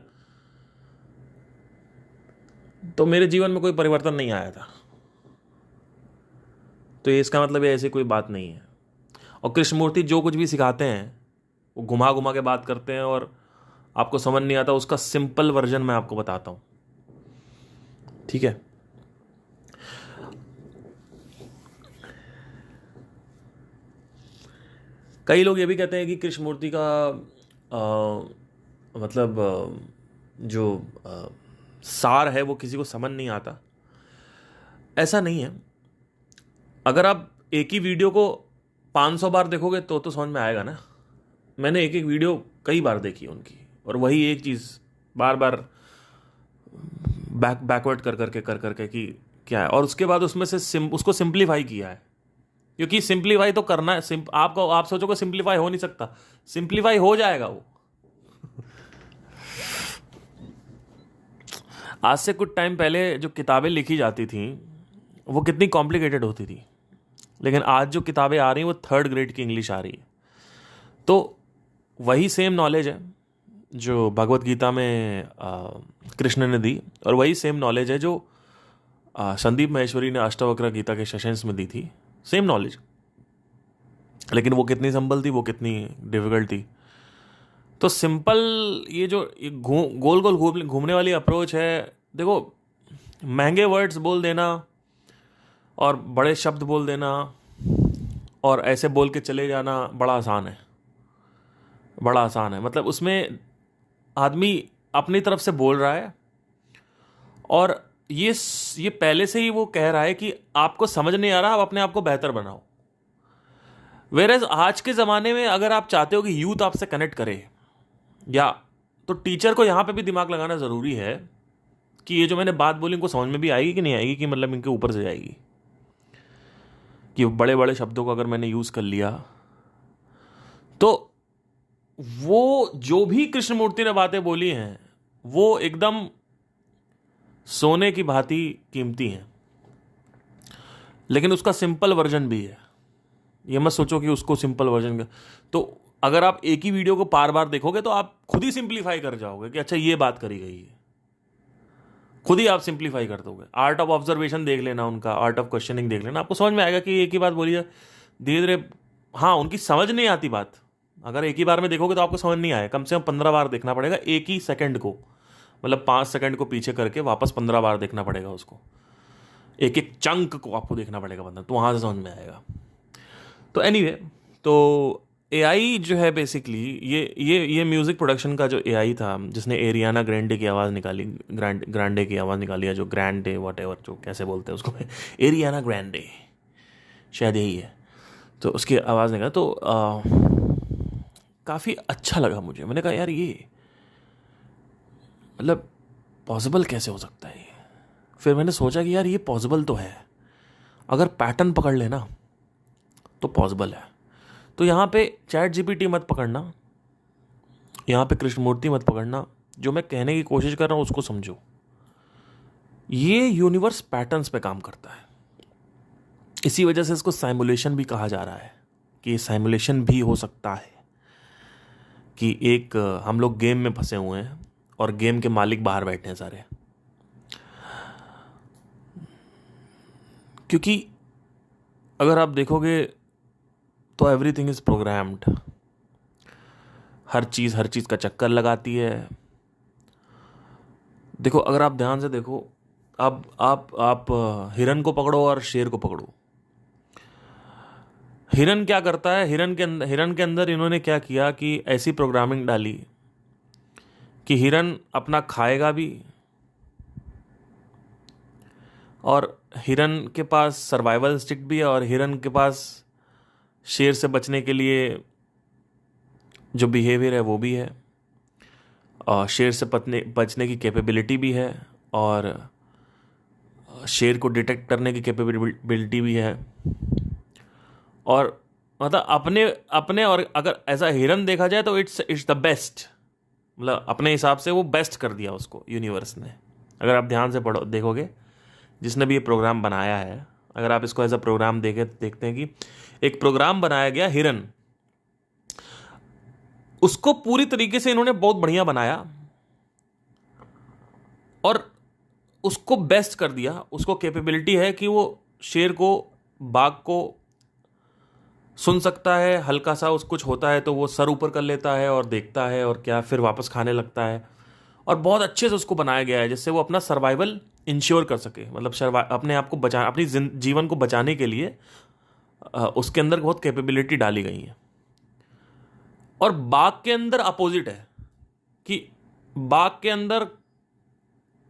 Speaker 1: तो मेरे जीवन में कोई परिवर्तन नहीं आया था। तो ये इसका मतलब ये ऐसी कोई बात नहीं है। और कृष्णमूर्ति जो कुछ भी सिखाते हैं वो घुमा घुमा के बात करते हैं, और आपको समझ नहीं आता, उसका सिंपल वर्जन मैं आपको बताता हूं, ठीक है। कई लोग ये भी कहते हैं कि कृष्णमूर्ति का मतलब जो सार है वो किसी को समझ नहीं आता। ऐसा नहीं है। अगर आप एक ही वीडियो को 500 बार देखोगे तो समझ में आएगा ना। मैंने एक एक वीडियो कई बार देखी उनकी, और वही एक चीज़ बार बार बैकवर्ड कर करके कि क्या है, और उसके बाद उसमें से उसको सिंप्लीफाई किया है। क्योंकि सिंप्लीफाई तो करना है, आप सोचोगे सिंप्लीफाई हो नहीं सकता, सिंप्लीफाई हो जाएगा वो। आज से कुछ टाइम पहले जो किताबें लिखी जाती थी वो कितनी कॉम्प्लिकेटेड होती थी, लेकिन आज जो किताबें आ रही हैं वो 3rd ग्रेड की इंग्लिश आ रही है। तो वही सेम नॉलेज है जो भगवत गीता में कृष्ण ने दी, और वही सेम नॉलेज है जो संदीप महेश्वरी ने अष्टावक्र गीता के सेशंस में दी थी, सेम नॉलेज। लेकिन वो कितनी सिंपल थी, वो कितनी डिफिकल्ट थी। तो सिंपल ये जो गोल गोल घूमने वाली अप्रोच है, देखो महंगे वर्ड्स बोल देना और बड़े शब्द बोल देना और ऐसे बोल के चले जाना बड़ा आसान है, बड़ा आसान है। मतलब उसमें आदमी अपनी तरफ से बोल रहा है, और ये पहले से ही वो कह रहा है कि आपको समझ नहीं आ रहा, आप अपने आप को बेहतर बनाओ। वेरएज आज के ज़माने में अगर आप चाहते हो कि यूथ आपसे कनेक्ट करे, या तो टीचर को यहाँ पे भी दिमाग लगाना ज़रूरी है कि ये जो मैंने बात बोली इनको समझ में भी आएगी कि नहीं आएगी, कि मतलब इनके ऊपर से जाएगी, कि बड़े बड़े शब्दों को अगर मैंने यूज़ कर लिया तो वो जो भी कृष्णमूर्ति ने बातें बोली हैं वो एकदम सोने की भांति कीमती हैं। लेकिन उसका सिंपल वर्जन भी है, ये मत सोचो कि उसको सिंपल वर्जन का। तो अगर आप एक ही वीडियो को बार बार देखोगे तो आप खुद ही सिंप्लीफाई कर जाओगे कि अच्छा ये बात करी गई है, खुद ही आप सिंप्लीफाई कर दोगे। आर्ट ऑफ ऑब्जर्वेशन देख लेना, उनका आर्ट ऑफ क्वेश्चनिंग देख लेना, आपको समझ में आएगा कि एक ही बात बोली है, धीरे धीरे। हाँ, उनकी समझ नहीं आती बात, अगर एक ही बार में देखोगे तो आपको समझ नहीं आए, कम से कम 15 बार देखना पड़ेगा एक ही सेकंड को, मतलब 5 सेकंड को पीछे करके वापस 15 बार देखना पड़ेगा उसको, एक एक चंक को आपको देखना पड़ेगा, मतलब तो वहाँ से समझ में आएगा। तो एनीवे, तो एआई जो है बेसिकली ये म्यूज़िक प्रोडक्शन का जो एआई था जिसने एरियाना ग्रैंडे की आवाज़ निकाली, ग्रांडे की आवाज़ निकाली है, जो ग्रैंडे वॉट एवर जो कैसे बोलते हैं उसको, एरियाना ग्रैंडे शायद यही है, तो उसकी आवाज़ निकाली। तो काफ़ी अच्छा लगा मुझे। मैंने कहा यार ये मतलब पॉसिबल कैसे हो सकता है। फिर मैंने सोचा कि यार ये पॉसिबल तो है, अगर पैटर्न पकड़ लेना तो पॉसिबल है। तो यहाँ पे चैट जीपीटी मत पकड़ना, यहाँ पे कृष्णमूर्ति मत पकड़ना, जो मैं कहने की कोशिश कर रहा हूँ उसको समझो। ये यूनिवर्स पैटर्न्स पे काम करता है, इसी वजह से इसको साइमुलेशन भी कहा जा रहा है, कि ये साइमुलेशन भी हो सकता है। कि एक हम लोग गेम में फंसे हुए हैं और गेम के मालिक बाहर बैठे हैं सारे, क्योंकि अगर आप देखोगे तो एवरीथिंग इज प्रोग्राम्ड। हर चीज़ का चक्कर लगाती है। देखो, अगर आप ध्यान से देखो, आप हिरन को पकड़ो और शेर को पकड़ो। हिरन क्या करता है, हिरन के अंदर इन्होंने क्या किया कि ऐसी प्रोग्रामिंग डाली कि हिरन अपना खाएगा भी, और हिरन के पास सर्वाइवल इंस्टिंक्ट भी है, और हिरन के पास शेर से बचने के लिए जो बिहेवियर है वो भी है, और शेर से बचने की कैपेबिलिटी भी है, और शेर को डिटेक्ट करने की कैपेबिलिटी भी है। और मतलब अपने अपने और अगर ऐसा हिरन देखा जाए तो इट्स द बेस्ट, मतलब अपने हिसाब से वो बेस्ट कर दिया उसको यूनिवर्स ने। अगर आप ध्यान से पढ़ो देखोगे, जिसने भी ये प्रोग्राम बनाया है, अगर आप इसको एज अ प्रोग्राम देखते हैं कि एक प्रोग्राम बनाया गया हिरन, उसको पूरी तरीके से इन्होंने बहुत बढ़िया बनाया और उसको बेस्ट कर दिया। उसको कैपेबिलिटी है कि वो शेर को, बाघ को सुन सकता है, हल्का सा उस कुछ होता है तो वो सर ऊपर कर लेता है और देखता है, और क्या फिर वापस खाने लगता है। और बहुत अच्छे से उसको बनाया गया है जिससे वो अपना सर्वाइवल इंश्योर कर सके, मतलब अपने आप को बचा, अपनी जीवन को बचाने के लिए उसके अंदर बहुत कैपेबिलिटी डाली गई है। और बाघ के अंदर अपोजिट है कि बाघ के अंदर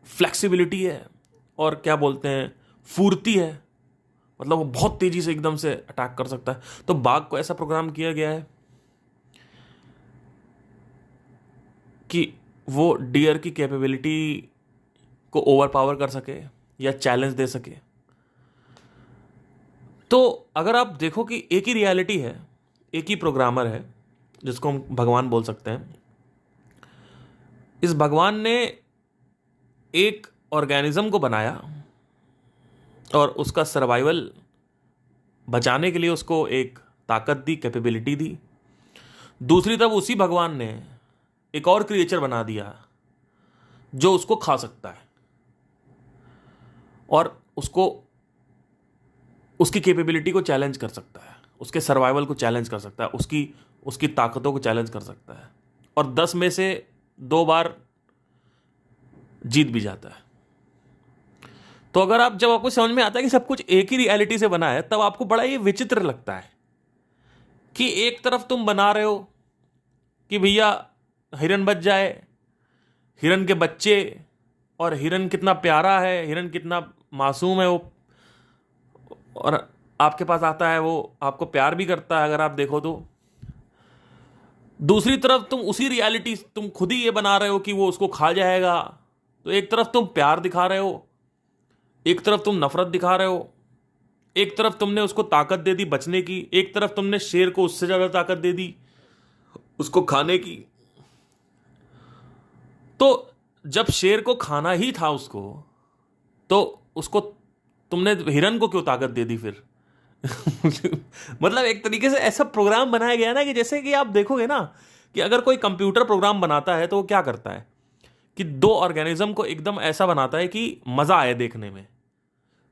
Speaker 1: फ्लेक्सिबिलिटी है और क्या बोलते हैं, फुर्ती है, मतलब वो बहुत तेजी से एकदम से अटैक कर सकता है। तो बाघ को ऐसा प्रोग्राम किया गया है कि वो डियर की कैपेबिलिटी को ओवर पावर कर सके या चैलेंज दे सके। तो अगर आप देखो कि एक ही रियलिटी है, एक ही प्रोग्रामर है जिसको हम भगवान बोल सकते हैं। इस भगवान ने एक ऑर्गेनिज्म को बनाया और उसका सर्वाइवल बचाने के लिए उसको एक ताकत दी, कैपेबिलिटी दी। दूसरी तरफ उसी भगवान ने एक और क्रिएचर बना दिया जो उसको खा सकता है और उसको, उसकी कैपेबिलिटी को चैलेंज कर सकता है, उसके सर्वाइवल को चैलेंज कर सकता है, उसकी ताकतों को चैलेंज कर सकता है, और 10 में से 2 बार जीत भी जाता है। तो अगर जब आपको समझ में आता है कि सब कुछ एक ही रियलिटी से बना है, तब आपको बड़ा ये विचित्र लगता है कि एक तरफ तुम बना रहे हो कि भैया हिरन बच जाए, हिरन के बच्चे, और हिरन कितना प्यारा है, हिरन कितना मासूम है वो, और आपके पास आता है, वो आपको प्यार भी करता है अगर आप देखो तो। दूसरी तरफ तुम उसी रियलिटी, तुम खुद ही ये बना रहे हो कि वो उसको खा जाएगा। तो एक तरफ तुम प्यार दिखा रहे हो, एक तरफ तुम नफरत दिखा रहे हो, एक तरफ तुमने उसको ताकत दे दी बचने की, एक तरफ तुमने शेर को उससे ज्यादा ताकत दे दी उसको खाने की। तो जब शेर को खाना ही था उसको, तो उसको तुमने हिरन को क्यों ताकत दे दी फिर? मतलब एक तरीके से ऐसा प्रोग्राम बनाया गया ना कि जैसे कि आप देखोगे ना कि अगर कोई कंप्यूटर प्रोग्राम बनाता है तो वो क्या करता है कि 2 ऑर्गेनिज्म को एकदम ऐसा बनाता है कि मजा आए देखने में।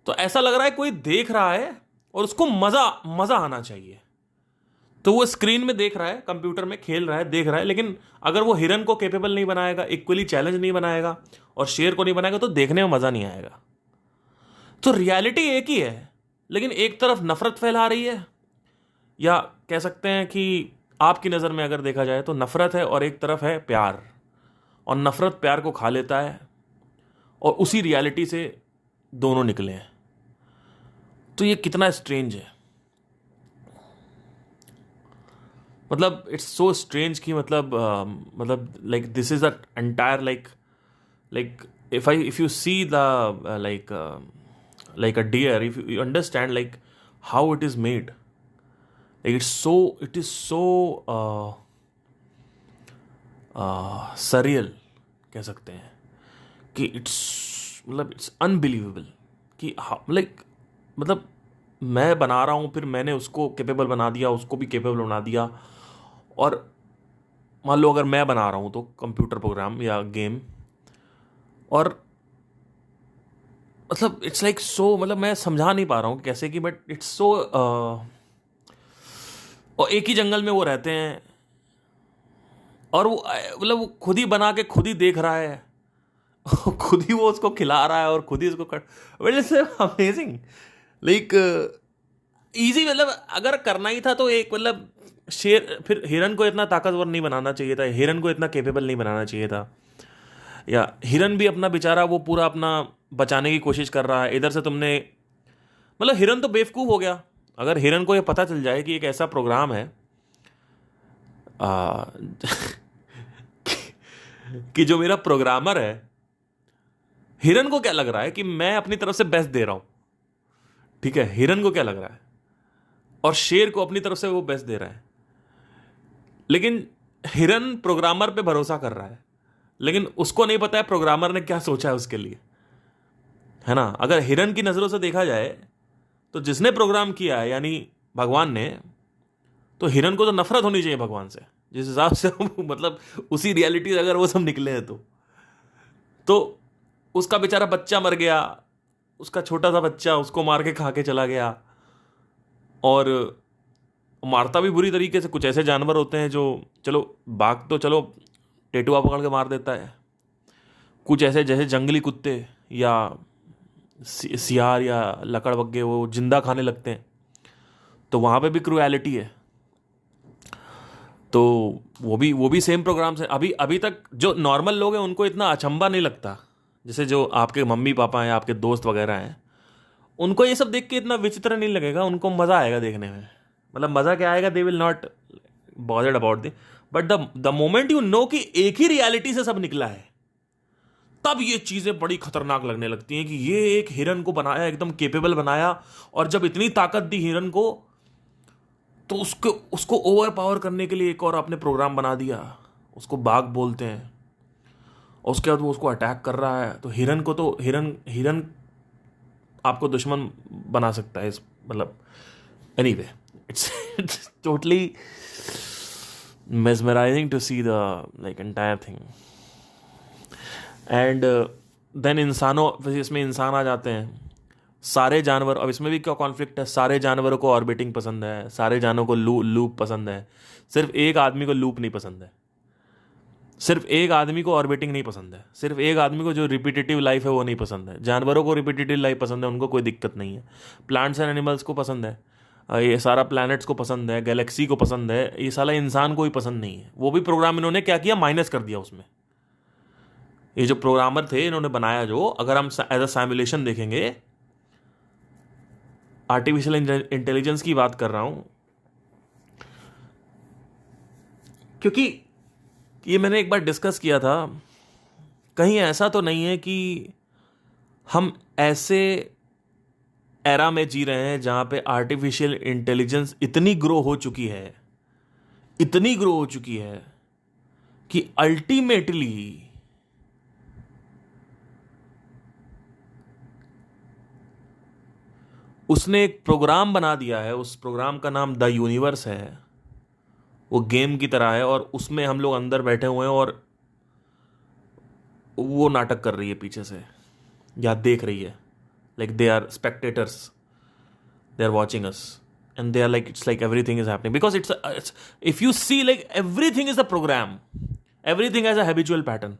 Speaker 1: तो ऐसा लग रहा है कोई देख रहा है और उसको मजा मजा आना चाहिए, तो वो स्क्रीन में देख रहा है, कंप्यूटर में खेल रहा है, देख रहा है। लेकिन अगर वो हिरन को कैपेबल नहीं बनाएगा, इक्वली चैलेंज नहीं बनाएगा और शेर को नहीं बनाएगा, तो देखने में मजा नहीं आएगा। तो रियलिटी एक ही है, लेकिन एक तरफ नफरत फैला रही है, या कह सकते हैं कि आपकी नज़र में अगर देखा जाए तो नफरत है, और एक तरफ है प्यार, और नफरत प्यार को खा लेता है, और उसी रियलिटी से दोनों निकले हैं। तो ये कितना स्ट्रेंज है, मतलब इट्स सो स्ट्रेंज कि मतलब like this is a entire like if you see the like a deer, if you understand like how it is made, like it is so surreal कह सकते हैं कि इट्स अनबिलीवेबल कि मतलब मैं बना रहा हूँ, फिर मैंने उसको कैपेबल बना दिया, उसको भी कैपेबल बना दिया, और मान लो अगर मैं बना रहा हूँ तो कंप्यूटर प्रोग्राम या गेम, और मतलब इट्स लाइक सो, मतलब मैं समझा नहीं पा रहा हूँ कैसे कि, बट इट्स सो, और एक ही जंगल में वो रहते हैं, और वो मतलब वो खुद ही बना के खुद ही देख रहा है खुद ही वो उसको खिला रहा है और खुद ही उसको cut, well it's amazing, like easy. मतलब अगर करना ही था तो एक, मतलब शेर, फिर हिरन को इतना ताकतवर नहीं बनाना चाहिए था, हिरन को इतना केपेबल नहीं बनाना चाहिए था, या हिरन भी अपना बेचारा वो पूरा अपना बचाने की कोशिश कर रहा है, इधर से तुमने, मतलब हिरन तो बेवकूफ़ हो गया। अगर हिरन को ये पता चल जाए कि एक ऐसा प्रोग्राम है आ, कि जो मेरा प्रोग्रामर है, हिरन को क्या लग रहा है कि मैं अपनी तरफ से बेस्ट दे रहा हूं, ठीक है, हिरन को क्या लग रहा है, और शेर को अपनी तरफ से वो बेस्ट दे रहा है, लेकिन हिरन प्रोग्रामर पे भरोसा कर रहा है, लेकिन उसको नहीं पता है प्रोग्रामर ने क्या सोचा है उसके लिए, है ना। अगर हिरन की नजरों से देखा जाए तो जिसने प्रोग्राम किया है यानी भगवान ने, तो हिरन को तो नफरत होनी चाहिए भगवान से, जिस हिसाब से मतलब उसी रियलिटी से अगर वो सब निकले हैं तो उसका बेचारा बच्चा मर गया, उसका छोटा सा बच्चा उसको मार के खा के चला गया, और मारता भी बुरी तरीके से। कुछ ऐसे जानवर होते हैं जो, चलो बाघ तो चलो टेटुआ पकड़ के मार देता है, कुछ ऐसे जैसे जंगली कुत्ते या सियार या लकड़बग्गे वो जिंदा खाने लगते हैं, तो वहाँ पे भी क्रूएलिटी है। तो वो भी सेम प्रोग्राम से, अभी अभी तक जो नॉर्मल लोग हैं उनको इतना अचंभा नहीं लगता, जैसे जो आपके मम्मी पापा हैं, आपके दोस्त वगैरह हैं, उनको ये सब देख के इतना विचित्र नहीं लगेगा, उनको मज़ा आएगा देखने में। मतलब मज़ा क्या आएगा, they will not bothered about the, but the moment you know कि एक ही रियलिटी से सब निकला है, तब ये चीज़ें बड़ी खतरनाक लगने लगती हैं कि ये एक हिरन को बनाया, एकदम केपेबल बनाया, और जब इतनी ताकत दी हिरन को, तो उसको ओवर पावर करने के लिए एक और आपने प्रोग्राम बना दिया, उसको बाघ बोलते हैं, और उसके बाद वो उसको अटैक कर रहा है। तो हिरन को तो हिरन हिरन आपको दुश्मन बना सकता है, इस मतलब anyway it's totally mesmerizing to see the like entire thing. And then इंसानों, इसमें इंसान आ जाते हैं, सारे जानवर। अब इसमें भी क्या कॉन्फ्लिक्ट है, सारे जानवरों को ऑर्बिटिंग पसंद है, सारे जानवरों को लूप पसंद है, सिर्फ एक आदमी को लूप नहीं पसंद है, सिर्फ एक आदमी को ऑर्बिटिंग नहीं पसंद है, सिर्फ एक आदमी को जो रिपीटेटिव लाइफ है वो नहीं पसंद है। जानवरों को रिपीटेटिव लाइफ पसंद है, उनको कोई दिक्कत नहीं है। प्लांट्स एंड एनिमल्स को पसंद है, ये सारा प्लैनेट्स को पसंद है, गैलेक्सी को पसंद है, ये साला इंसान को ही पसंद नहीं है। वो भी प्रोग्राम इन्होंने क्या किया, माइनस कर दिया उसमें। ये जो प्रोग्रामर थे इन्होंने बनाया, जो अगर हम एज अ सैमुलेशन देखेंगे, आर्टिफिशियल इंटेलिजेंस की बात कर रहा हूं, क्योंकि ये मैंने एक बार डिस्कस किया था, कहीं ऐसा तो नहीं है कि हम ऐसे एरा में जी रहे हैं जहां पे आर्टिफिशियल इंटेलिजेंस इतनी ग्रो हो चुकी है, इतनी ग्रो हो चुकी है कि अल्टीमेटली उसने एक प्रोग्राम बना दिया है, उस प्रोग्राम का नाम द यूनिवर्स है, वो गेम की तरह है, और उसमें हम लोग अंदर बैठे हुए हैं और वो नाटक कर रही है पीछे से, या देख रही है, like they are spectators, they are watching us, and they are like, it's like everything is happening because it's if you see, like everything is a program, everything has a habitual pattern,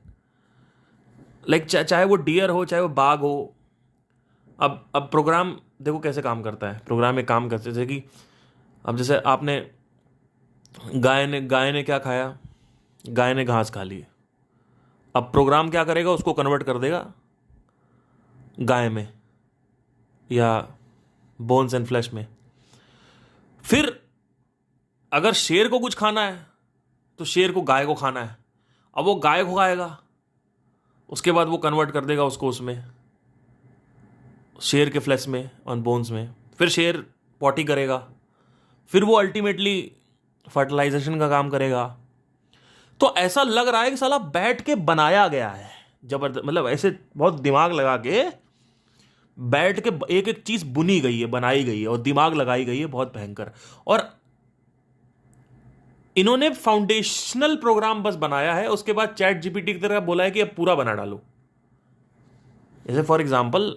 Speaker 1: like चाहे वो डियर हो, चाहे वो बाघ हो। अब प्रोग्राम देखो कैसे काम करता है, प्रोग्राम एक काम करते जैसे कि, अब जैसे आपने गाय ने क्या खाया, गाय ने घास खा ली, अब प्रोग्राम क्या करेगा, उसको कन्वर्ट कर देगा गाय में या बोन्स एंड फ्लैश में। फिर अगर शेर को कुछ खाना है तो शेर को गाय को खाना है, अब वो गाय को खाएगा, उसके बाद वो कन्वर्ट कर देगा उसको उसमें, शेर के फ्लैश में, ऑन बोन्स में। फिर शेर पॉटी करेगा, फिर वो अल्टीमेटली फर्टिलाइजेशन का काम करेगा। तो ऐसा लग रहा है कि साला बैठ के बनाया गया है जबरदस्त, मतलब ऐसे बहुत दिमाग लगा के बैठ के एक एक चीज बुनी गई है, बनाई गई है और दिमाग लगाई गई है, बहुत भयंकर। और इन्होंने फाउंडेशनल प्रोग्राम बस बनाया है, उसके बाद चैट जीपीटी की तरह बोला है कि अब पूरा बना डालो। जैसे फॉर एग्जांपल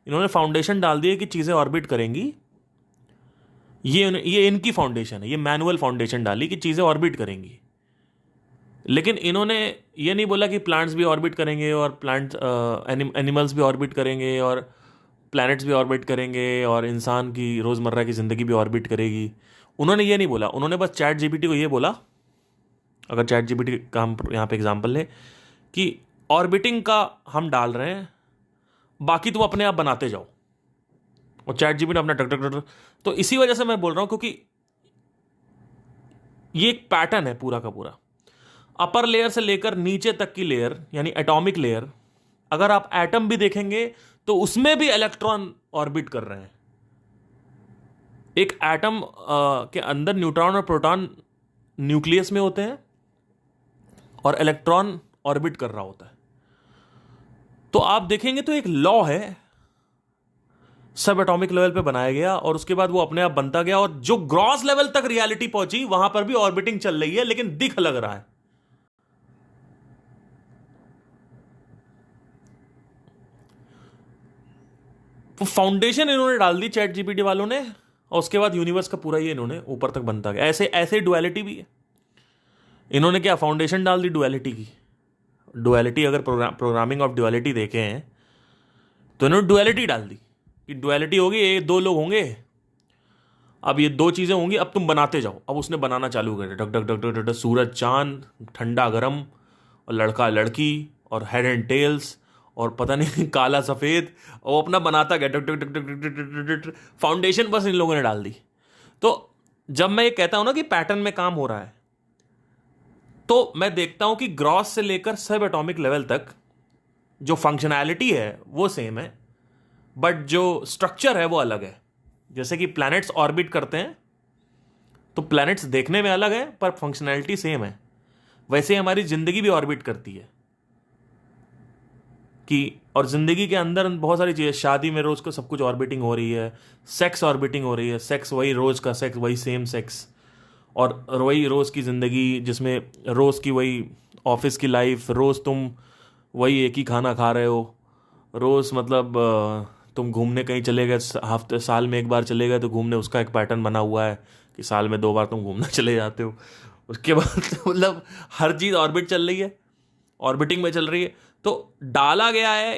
Speaker 1: इन्होंने फाउंडेशन डाल दी है कि चीज़ें ऑर्बिट करेंगी, ये इनकी फाउंडेशन है, ये मैनुअल फाउंडेशन डाली कि चीज़ें ऑर्बिट करेंगी। लेकिन इन्होंने ये नहीं बोला कि प्लांट्स भी ऑर्बिट करेंगे और प्लांट्स एनिमल्स भी ऑर्बिट करेंगे और प्लैनेट्स भी ऑर्बिट करेंगे और इंसान की रोज़मर्रा की ज़िंदगी भी ऑर्बिट करेगी। उन्होंने ये नहीं बोला, उन्होंने बस चैट जीपीटी को ये बोला, अगर चैट जीपीटी का हम यहाँ पे एग्जांपल ले कि ऑर्बिटिंग का हम डाल रहे हैं, बाकी तुम अपने आप बनाते जाओ, और चैट जीपीटी अपना टक टक टक। तो इसी वजह से मैं बोल रहा हूँ, क्योंकि ये एक पैटर्न है पूरा का पूरा, अपर लेयर से लेकर नीचे तक की लेयर यानी एटॉमिक लेयर। अगर आप एटम भी देखेंगे तो उसमें भी इलेक्ट्रॉन ऑर्बिट कर रहे हैं। एक एटम के अंदर न्यूट्रॉन और प्रोटॉन न्यूक्लियस में होते हैं और इलेक्ट्रॉन ऑर्बिट कर रहा होता है। तो आप देखेंगे तो एक लॉ है, सब एटॉमिक लेवल पे बनाया गया और उसके बाद वो अपने आप बनता गया, और जो ग्रॉस लेवल तक रियलिटी पहुंची वहां पर भी ऑर्बिटिंग चल रही है, लेकिन दिख अलग रहा है। तो फाउंडेशन इन्होंने डाल दी चैट जीपीटी वालों ने, और उसके बाद यूनिवर्स का पूरा ये इन्होंने ऊपर तक बनता गया। ऐसे ऐसे डुअलिटी भी है। इन्होंने क्या फाउंडेशन डाल दी डुअलिटी की। डुअलिटी अगर प्रोग्रामिंग ऑफ डुअलिटी देखे हैं तो इन्होंने डुअलिटी डाल दी कि डुअलिटी होगी, ये दो लोग होंगे, अब ये दो चीज़ें होंगी, अब तुम बनाते जाओ। अब उसने बनाना चालू कर दिया, duck duck duck duck duck, सूरज चांद, ठंडा गरम, और लड़का लड़की, और हेड एंड टेल्स, और पता नहीं काला सफ़ेद, और वो अपना बनाता गया duck duck duck duck duck duck. Foundation बस इन लोगों ने डाल दी। तो जब मैं ये कहता हूँ ना कि पैटर्न में काम हो रहा है, तो मैं देखता हूँ कि ग्रॉस से लेकर सब एटॉमिक लेवल तक जो फंक्शनैलिटी है वो सेम है, बट जो स्ट्रक्चर है वो अलग है। जैसे कि प्लैनेट्स ऑर्बिट करते हैं, तो प्लैनेट्स देखने में अलग है पर फंक्शनैलिटी सेम है। वैसे ही हमारी ज़िंदगी भी ऑर्बिट करती है कि, और ज़िंदगी के अंदर बहुत सारी चीज़ें, शादी में रोज़ को सब कुछ ऑर्बिटिंग हो रही है, सेक्स ऑर्बिटिंग हो रही है, सेक्स वही रोज़ का सेक्स, वही सेम सेक्स, और वही रोज़ की ज़िंदगी जिसमें रोज़ की वही ऑफिस की लाइफ, रोज़ तुम वही एक ही खाना खा रहे हो, रोज़ मतलब तुम घूमने कहीं चले गए, हफ्ते साल में एक बार चले गए तो घूमने, उसका एक पैटर्न बना हुआ है कि साल में 2 बार तुम घूमना चले जाते हो। उसके बाद मतलब हर चीज़ ऑर्बिट चल रही है, ऑर्बिटिंग में चल रही है। तो डाला गया है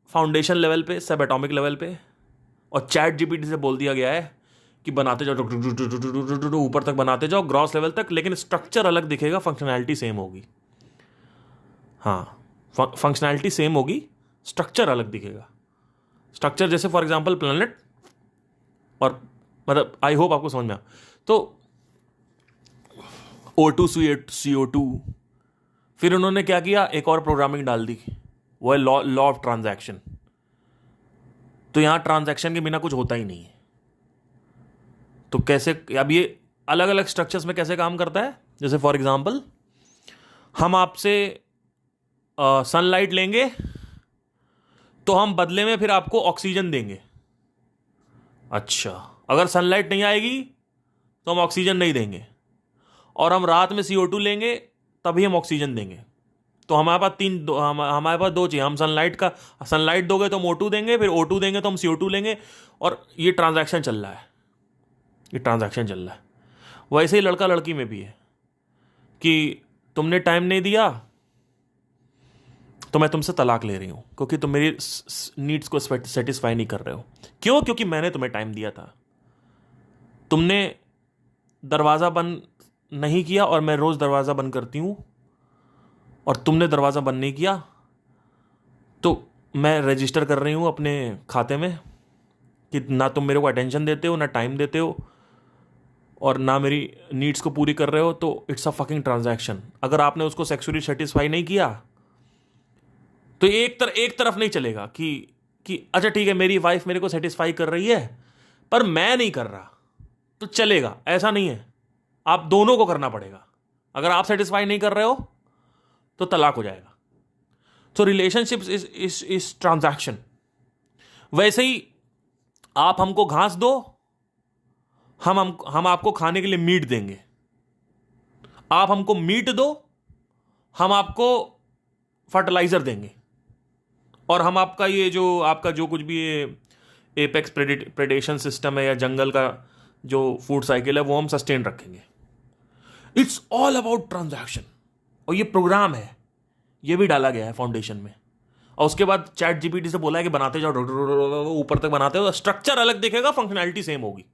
Speaker 1: फाउंडेशन लेवल पे, सब एटॉमिक लेवल पे, और चैट जीपीटी से बोल दिया गया है कि बनाते जाओ, ऊपर तक बनाते जाओ ग्रॉस लेवल तक, लेकिन स्ट्रक्चर अलग दिखेगा, फंक्शनैलिटी सेम होगी। हाँ, फंक्शनैलिटी सेम होगी, स्ट्रक्चर अलग दिखेगा। स्ट्रक्चर जैसे फॉर एग्जांपल प्लैनेट, और मतलब आई होप आपको समझ में आ। तो O2 CO2, फिर उन्होंने क्या किया, एक और प्रोग्रामिंग डाल दी, वो है लॉ ऑफ ट्रांजैक्शन। तो यहां ट्रांजैक्शन के बिना कुछ होता ही नहीं है। तो कैसे, अब ये अलग अलग स्ट्रक्चर्स में कैसे काम करता है, जैसे फॉर एग्जांपल हम आपसे सनलाइट लेंगे तो हम बदले में फिर आपको ऑक्सीजन देंगे। अच्छा, अगर सनलाइट नहीं आएगी तो हम ऑक्सीजन नहीं देंगे, और हम रात में CO2 लेंगे तभी हम ऑक्सीजन देंगे। तो हमारे पास दो चाहिए, हम सनलाइट दोगे तो हम O2 देंगे, फिर O2 देंगे तो हम CO2 लेंगे, और ये ट्रांजैक्शन चल रहा है, ये ट्रांजैक्शन चल रहा है। वैसे ही लड़का लड़की में भी है कि तुमने टाइम नहीं दिया तो मैं तुमसे तलाक ले रही हूं, क्योंकि तुम मेरी नीड्स को सेटिस्फाई नहीं कर रहे हो। क्यों? क्योंकि मैंने तुम्हें टाइम दिया था, तुमने दरवाज़ा बंद नहीं किया, और मैं रोज़ दरवाज़ा बंद करती हूँ, और तुमने दरवाज़ा बंद नहीं किया, तो मैं रजिस्टर कर रही हूँ अपने खाते में कि ना तुम मेरे को अटेंशन देते हो, ना टाइम देते हो, और ना मेरी नीड्स को पूरी कर रहे हो। तो इट्स अ फकिंग ट्रांजैक्शन। अगर आपने उसको सेक्सुअली सेटिस्फाई नहीं किया तो एक तरफ नहीं चलेगा कि अच्छा ठीक है, मेरी वाइफ मेरे को सेटिस्फाई कर रही है पर मैं नहीं कर रहा, तो चलेगा। ऐसा नहीं है, आप दोनों को करना पड़ेगा। अगर आप सेटिस्फाई नहीं कर रहे हो तो तलाक हो जाएगा। तो रिलेशनशिप इज ट्रांजैक्शन। वैसे ही आप हमको घास दो, हम आपको खाने के लिए मीट देंगे। आप हमको मीट दो, हम आपको फर्टिलाइजर देंगे, और हम आपका ये जो आपका जो कुछ भी ये एपेक्स प्रेडेशन सिस्टम है या जंगल का जो फूड साइकिल है वो हम सस्टेन रखेंगे। It's all about transaction. और ये प्रोग्राम है, ये भी डाला गया है फाउंडेशन में, और उसके बाद चैट जीपीटी से बोला है कि बनाते जाओ, ऊपर तक बनाते हो, स्ट्रक्चर अलग दिखेगा, फंक्शनैलिटी सेम होगी।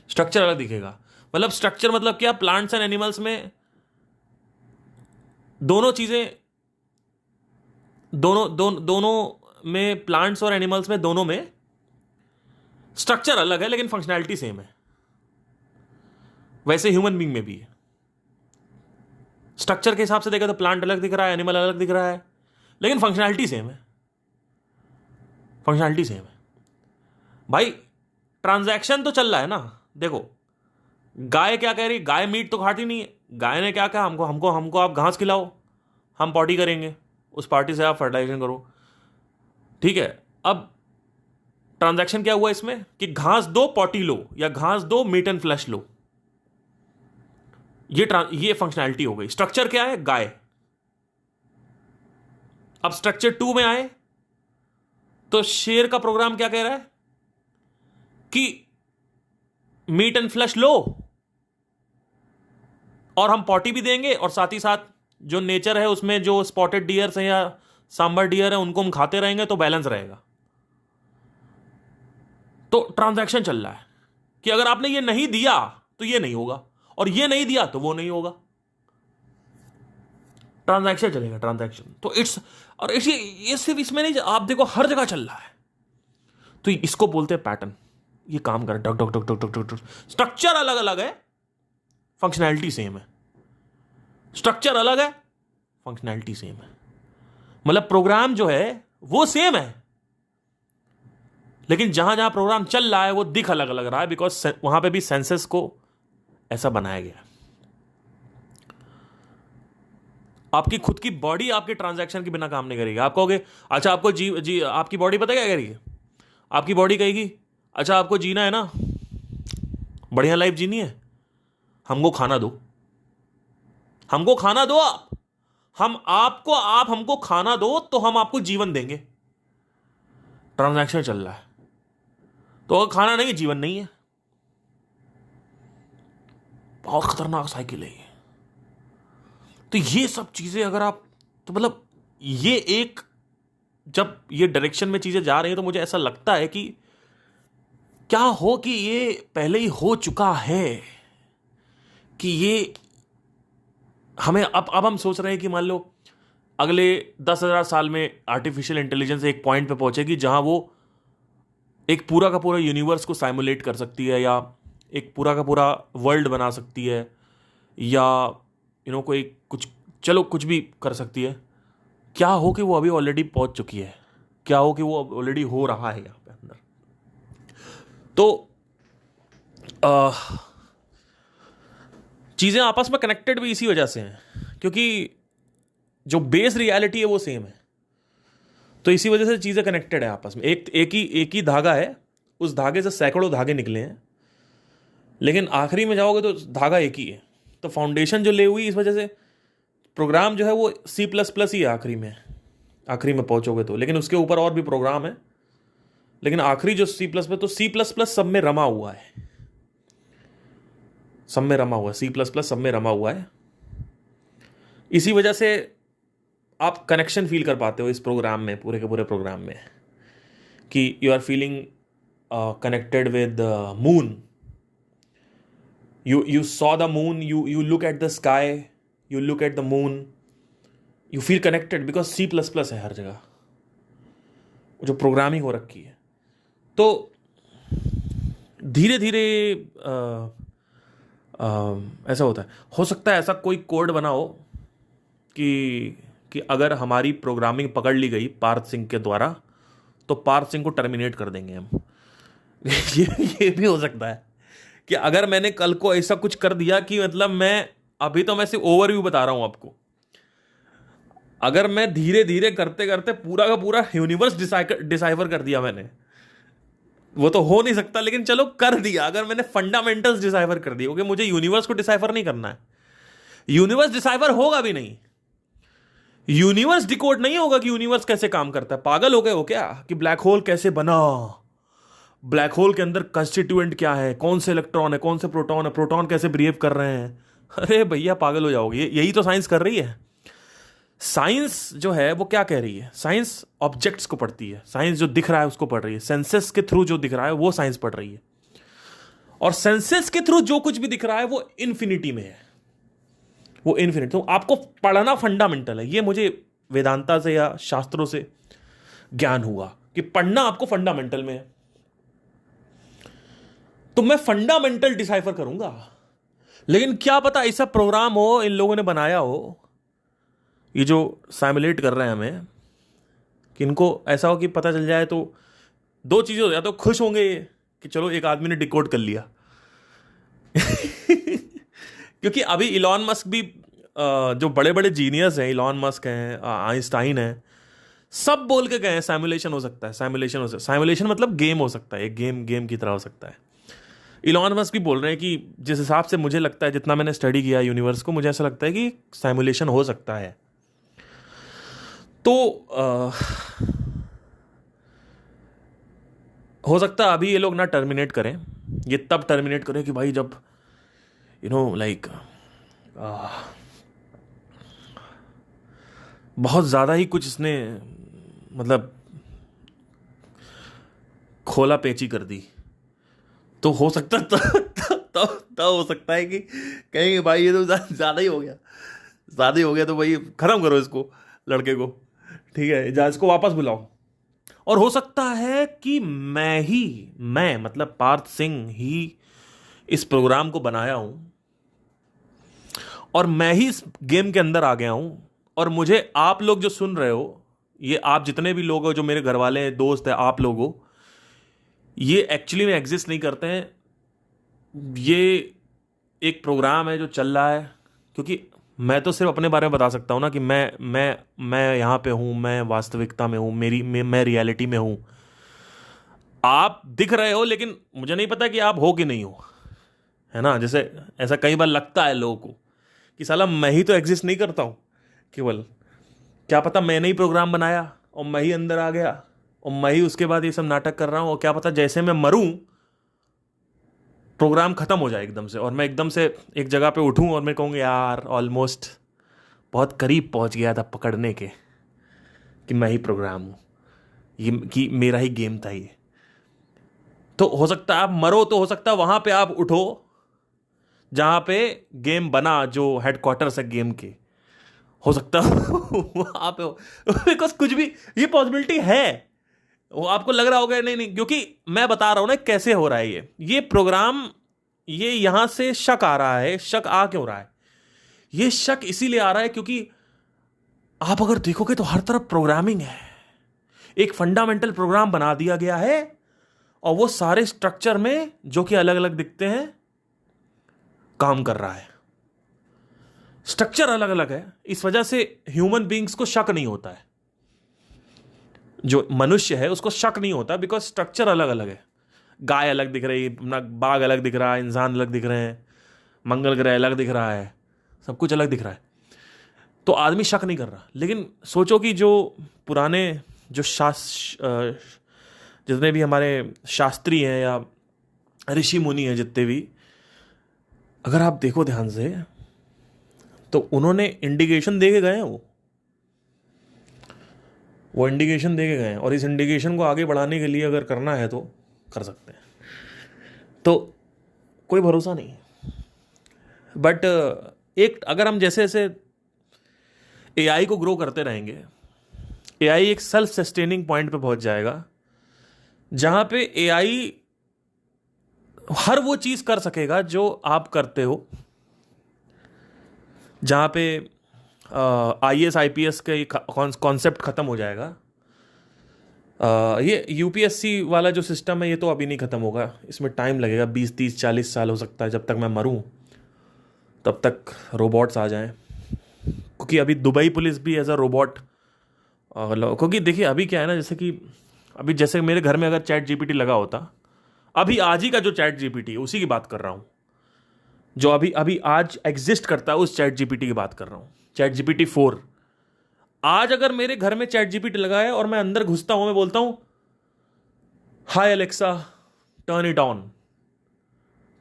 Speaker 1: स्ट्रक्चर अलग दिखेगा मतलब स्ट्रक्चर मतलब क्या, प्लांट्स एंड एनिमल्स में दोनों चीजें, दोनों में, प्लांट्स और एनिमल्स में, दोनों में स्ट्रक्चर अलग है लेकिन फंक्शनैलिटी सेम है। वैसे ह्यूमन बीइंग में भी है। स्ट्रक्चर के हिसाब से देखा तो प्लांट अलग दिख रहा है, एनिमल अलग दिख रहा है, लेकिन फंक्शनैलिटी सेम है। फंक्शनैलिटी सेम है भाई। ट्रांजैक्शन तो चल रहा है ना। देखो गाय क्या कह रही, गाय मीट तो खाती नहीं है। गाय ने क्या कहा, हमको हमको हमको आप घास खिलाओ, हम पॉटी करेंगे, उस पार्टी से आप फर्टिलाइजेशन करो। ठीक है, अब ट्रांजैक्शन क्या हुआ इसमें कि घास दो पॉटी लो, या घास दो मीट एंड फ्लैश लो। ये फंक्शनैलिटी हो गई। स्ट्रक्चर क्या है, गाय। अब स्ट्रक्चर 2 में आए तो शेर का प्रोग्राम क्या कह रहा है कि मीट एंड फ्लैश लो, और हम पॉटी भी देंगे, और साथ ही साथ जो नेचर है उसमें जो स्पॉटेड डियर्स हैं या सांबर डियर है उनको हम खाते रहेंगे तो बैलेंस रहेगा। तो ट्रांजैक्शन चल रहा है कि अगर आपने ये नहीं दिया तो ये नहीं होगा, और ये नहीं दिया तो वो नहीं होगा। ट्रांजैक्शन चलेगा, ट्रांजैक्शन। तो और ये सिर्फ इसमें नहीं, आप देखो हर जगह चल रहा है। तो इसको बोलते हैं पैटर्न। ये काम कर duck duck duck duck duck duck. Structure अलग अलग है, फंक्शनैलिटी सेम है। स्ट्रक्चर अलग है, फंक्शनैलिटी सेम है। मतलब प्रोग्राम जो है वो सेम है, लेकिन जहां जहां प्रोग्राम चल रहा है वो दिख अलग अलग रहा है, बिकॉज वहां पे भी सेंसेस को ऐसा बनाया गया। आपकी खुद की बॉडी आपके ट्रांजैक्शन के बिना काम नहीं करेगी। आप कहोगे अच्छा आपको आपकी बॉडी पता क्या करेगी, आपकी बॉडी कहेगी अच्छा आपको जीना है ना, बढ़िया लाइफ जीनी है, हमको खाना दो, हमको खाना दो, आप हमको खाना दो तो हम आपको जीवन देंगे। ट्रांजैक्शन चल रहा है। तो अगर खाना नहीं, जीवन नहीं है। बहुत खतरनाक साइकिल है ये। तो ये सब चीजें अगर आप, तो मतलब ये एक, जब ये डायरेक्शन में चीजें जा रही हैं तो मुझे ऐसा लगता है कि क्या हो कि ये पहले ही हो चुका है, कि ये हमें अब हम सोच रहे हैं कि मान लो अगले 10,000 साल में आर्टिफिशियल इंटेलिजेंस एक पॉइंट पे पहुंचेगी जहां वो एक पूरा का पूरा यूनिवर्स को साइमुलेट कर सकती है, या एक पूरा का पूरा वर्ल्ड बना सकती है, या कोई कुछ, चलो कुछ भी कर सकती है। क्या हो कि वो अभी ऑलरेडी पहुंच चुकी है, क्या हो कि वो ऑलरेडी हो रहा है यहां पे अंदर। तो चीजें आपस में कनेक्टेड भी इसी वजह से हैं, क्योंकि जो बेस रियलिटी है वो सेम है। तो इसी वजह से चीजें कनेक्टेड है आपस में। एक ही धागा है, उस धागे से सैकड़ों धागे निकले हैं, लेकिन आखिरी में जाओगे तो धागा एक ही है। तो फाउंडेशन जो ले हुई, इस वजह से प्रोग्राम जो है वो C++ ही है आखिरी में पहुंचोगे तो, लेकिन उसके ऊपर और भी प्रोग्राम है, लेकिन आखिरी जो C++, तो C++ सब में रमा हुआ है, सब में रमा हुआ है, C++ सब में रमा हुआ है। इसी वजह से आप कनेक्शन फील कर पाते हो इस प्रोग्राम में, पूरे के पूरे प्रोग्राम में, कि you are feeling connected with moon. You saw the moon, you look at the sky, you look at the moon, you feel connected because C++ है हर जगह, जो प्रोग्रामिंग हो रखी है। तो धीरे धीरे ऐसा होता है। हो सकता है ऐसा कोई कोड बनाओ कि अगर हमारी प्रोग्रामिंग पकड़ ली गई पार्थ सिंह के द्वारा, तो पार्थ सिंह को टर्मिनेट कर देंगे हम। ये भी हो सकता है कि अगर मैंने कल को ऐसा कुछ कर दिया कि मतलब मैं सिर्फ ओवरव्यू बता रहा हूं आपको, अगर मैं धीरे धीरे करते करते पूरा का पूरा यूनिवर्स डिसाइफर कर दिया मैंने, वो तो हो नहीं सकता, लेकिन चलो कर दिया। अगर मैंने फंडामेंटल्स डिसाइफर कर दिए, क्योंकि मुझे यूनिवर्स को डिसाइफर नहीं करना है, यूनिवर्स डिसाइफर होगा भी नहीं, यूनिवर्स डिकोड नहीं होगा कि यूनिवर्स कैसे काम करता है। पागल हो गए हो क्या कि ब्लैक होल कैसे बना, ब्लैक होल के अंदर कंस्टिट्यूएंट क्या है, कौन से इलेक्ट्रॉन है, कौन से प्रोटॉन है, प्रोटॉन कैसे बिहेव कर रहे हैं। अरे भैया पागल हो जाओगे, यही तो साइंस कर रही है। साइंस जो है वो क्या कह रही है, साइंस ऑब्जेक्ट्स को पढ़ती है, साइंस जो दिख रहा है उसको पढ़ रही है, सेंसेस के थ्रू जो दिख रहा है वो साइंस पढ़ रही है, और सेंसेस के थ्रू जो कुछ भी दिख रहा है वो इन्फिनिटी में है, वो इन्फिनिटी। तो आपको पढ़ना फंडामेंटल है, ये मुझे वेदांता से या शास्त्रों से ज्ञान हुआ कि पढ़ना आपको फंडामेंटल में है। तो मैं फंडामेंटल डिसाइफर करूंगा, लेकिन क्या पता ऐसा प्रोग्राम हो इन लोगों ने बनाया हो, ये जो साइमुलेट कर रहे हैं हमें, कि इनको ऐसा हो कि पता चल जाए तो दो चीजें हो जाए, तो खुश होंगे कि चलो एक आदमी ने डिकोड कर लिया। क्योंकि अभी इलॉन मस्क भी जो बड़े बड़े जीनियस हैं, इलॉन मस्क हैं, आइंस्टाइन हैं, सब बोल के गए हैं साइमुलेशन हो सकता है, साइमुलेशन हो सकता है। साइमुलेशन मतलब गेम हो सकता है, एक गेम की तरह हो सकता है। इलॉन मस्क भी बोल रहे हैं कि जिस हिसाब से मुझे लगता है, जितना मैंने स्टडी किया यूनिवर्स को, मुझे ऐसा लगता है कि साइमुलेशन हो सकता है। तो हो सकता है अभी ये लोग ना टर्मिनेट करें, ये तब टर्मिनेट करें कि भाई जब लाइक बहुत ज़्यादा ही कुछ इसने मतलब खोला पेची कर दी, तो हो सकता है तब हो सकता है कि कहेंगे भाई ये तो ज़्यादा ही हो गया, ज़्यादा ही हो गया, तो भाई ख़त्म करो इसको, लड़के को, ठीक है, जा इसको वापस बुलाओ। और हो सकता है कि मैं मतलब पार्थ सिंह ही इस प्रोग्राम को बनाया हूं, और मैं ही इस गेम के अंदर आ गया हूं, और मुझे आप लोग जो सुन रहे हो, ये आप जितने भी लोग हो, जो मेरे घर वाले हैं, दोस्त हैं, आप लोग हो, ये एक्चुअली में एग्जिस्ट नहीं करते हैं, ये एक प्रोग्राम है जो चल रहा है। क्योंकि मैं तो सिर्फ अपने बारे में बता सकता हूं ना कि मैं यहां पे हूं, मैं वास्तविकता में हूं, मैं रियलिटी में हूं। आप दिख रहे हो, लेकिन मुझे नहीं पता कि आप हो कि नहीं हो, है ना। जैसे ऐसा कई बार लगता है लोगों को कि साला मैं ही तो एग्जिस्ट नहीं करता हूं केवल, क्या पता मैंने ही प्रोग्राम बनाया और मैं ही अंदर आ गया और मैं ही उसके बाद ये सब नाटक कर रहा हूं, और क्या पता जैसे मैं मरूं प्रोग्राम खत्म हो जाए एकदम से, और मैं एकदम से एक जगह पे उठूं और मैं कहूँगा यार ऑलमोस्ट बहुत करीब पहुंच गया था पकड़ने के कि मैं ही प्रोग्राम हूं, ये कि मेरा ही गेम था ये। तो हो सकता है आप मरो, तो हो सकता है वहां पे आप उठो जहां पे गेम बना, जो हेडक्वार्टर्स है गेम के, हो सकता है वहां पे हो। बिकॉज कुछ भी ये पॉसिबिलिटी है, वो आपको लग रहा होगा नहीं, क्योंकि मैं बता रहा हूं ना कैसे हो रहा है ये प्रोग्राम। ये यहां से शक आ रहा है, शक आ क्यों रहा है, ये शक इसीलिए आ रहा है क्योंकि आप अगर देखोगे तो हर तरफ प्रोग्रामिंग है, एक फंडामेंटल प्रोग्राम बना दिया गया है, और वो सारे स्ट्रक्चर में जो कि अलग अलग दिखते हैं काम कर रहा है। स्ट्रक्चर अलग अलग है, इस वजह से ह्यूमन बीइंग्स को शक नहीं होता है, जो मनुष्य है उसको शक नहीं होता, बिकॉज स्ट्रक्चर अलग अलग है। गाय अलग दिख रही है, बाघ अलग दिख रहा है, इंसान अलग दिख रहे हैं, मंगल ग्रह अलग दिख रहा है, सब कुछ अलग दिख रहा है, तो आदमी शक नहीं कर रहा। लेकिन सोचो कि जो पुराने जो जितने भी हमारे शास्त्री हैं या ऋषि मुनि हैं जितने भी, अगर आप देखो ध्यान से तो उन्होंने इंडिकेशन दे के गए हैं, वो इंडिकेशन दे के गए हैं, और इस इंडिकेशन को आगे बढ़ाने के लिए अगर करना है तो कर सकते हैं। तो कोई भरोसा नहीं, बट एक अगर हम जैसे जैसे एआई को ग्रो करते रहेंगे, एआई एक सेल्फ सस्टेनिंग पॉइंट पे पहुंच जाएगा जहां पे एआई हर वो चीज कर सकेगा जो आप करते हो, जहां पे आईएएस आईपीएस का कॉन्सेप्ट खत्म हो जाएगा। ये यूपीएससी वाला जो सिस्टम है ये तो अभी नहीं खत्म होगा, इसमें टाइम लगेगा, 20 30 40 साल हो सकता है, जब तक मैं मरूं तब तक रोबोट्स आ जाएं। क्योंकि अभी दुबई पुलिस भी एज अ रोबोट, क्योंकि देखिए अभी क्या है ना, जैसे कि अभी जैसे मेरे घर में अगर चैट जीपीटी लगा होता, अभी आज ही का जो चैट जीपीटी है उसी की बात कर रहा हूँ, जो अभी अभी आज एग्जिस्ट करता है, उस चैट जीपीटी की बात कर रहा हूं, चैट जीपीटी 4। आज अगर मेरे घर में चैट जीपीटी लगा है और मैं अंदर घुसता हूं, मैं बोलता हूं hi Alexa turn it on,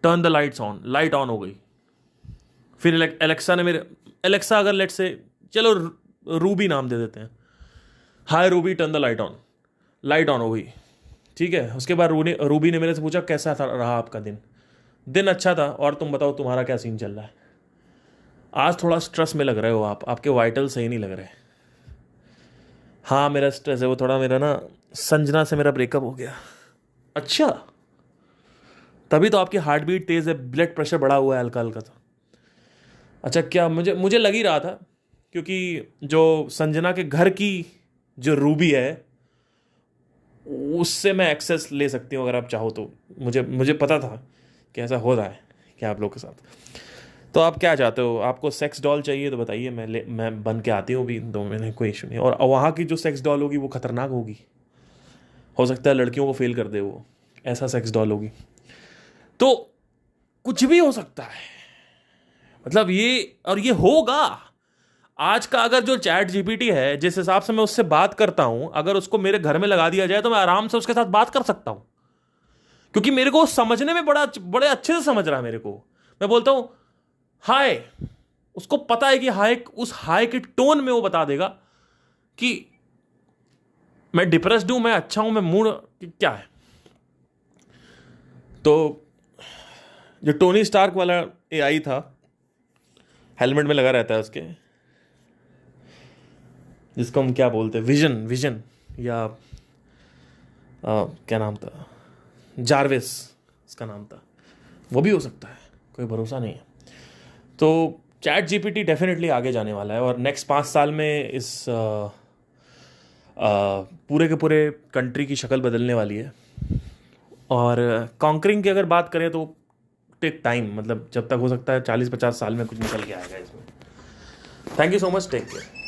Speaker 1: turn the lights on, light on हो गई। फिर एलेक्सा ने मेरे, एलेक्सा अगर लेट से, चलो रूबी नाम दे देते हैं, hi Ruby turn the light on, light on हो गई। ठीक है, उसके बाद रूबी ने मेरे से पूछा कैसा था रहा आपका दिन? दिन अच्छा था, और तुम बताओ तुम्हारा क्या सीन चल रहा है? आज थोड़ा स्ट्रेस में लग रहे हो आप, आपके वाइटल सही नहीं लग रहे। हाँ मेरा स्ट्रेस है, वो थोड़ा मेरा ना संजना से मेरा ब्रेकअप हो गया। अच्छा, तभी तो आपकी हार्ट बीट तेज है, ब्लड प्रेशर बढ़ा हुआ है हल्का हल्का। तो अच्छा, क्या मुझे मुझे लग ही रहा था, क्योंकि जो संजना के घर की जो रूबी है उससे मैं एक्सेस ले सकती हूँ अगर आप चाहो तो। मुझे मुझे पता था कि ऐसा हो रहा है क्या आप लोग के साथ। तो आप क्या चाहते हो? आपको सेक्स डॉल चाहिए तो बताइए, मैं बन के आती हूँ भी 2 महीने, कोई इशू नहीं। और वहाँ की जो सेक्स डॉल होगी वो खतरनाक होगी, हो सकता है लड़कियों को फेल कर दे, वो ऐसा सेक्स डॉल होगी। तो कुछ भी हो सकता है, मतलब ये, और ये होगा। आज का अगर जो चैट जीपीटी है, जिस हिसाब से मैं उससे बात करता हूं, अगर उसको मेरे घर में लगा दिया जाए तो मैं आराम से उसके साथ बात कर सकता हूं, क्योंकि मेरे को समझने में बड़े अच्छे से समझ रहा है मेरे को। मैं बोलता हूं हाय, उसको पता है कि हाय, उस हाय के टोन में वो बता देगा कि मैं डिप्रेस्ड हूं, मैं अच्छा हूं, मैं मूड क्या है। तो जो टोनी स्टार्क वाला एआई था, हेलमेट में लगा रहता है उसके, जिसको हम क्या बोलते हैं, विजन विजन, या क्या नाम था, जारविस उसका नाम था, वो भी हो सकता है, कोई भरोसा नहीं है। तो चैट जीपीटी डेफिनेटली आगे जाने वाला है, और नेक्स्ट 5 साल में इस पूरे के पूरे कंट्री की शक्ल बदलने वाली है। और कॉन्करिंग की अगर बात करें तो टेक टाइम, मतलब जब तक हो सकता है 40-50 साल में कुछ निकल के आएगा इसमें। Thank you so much, take care.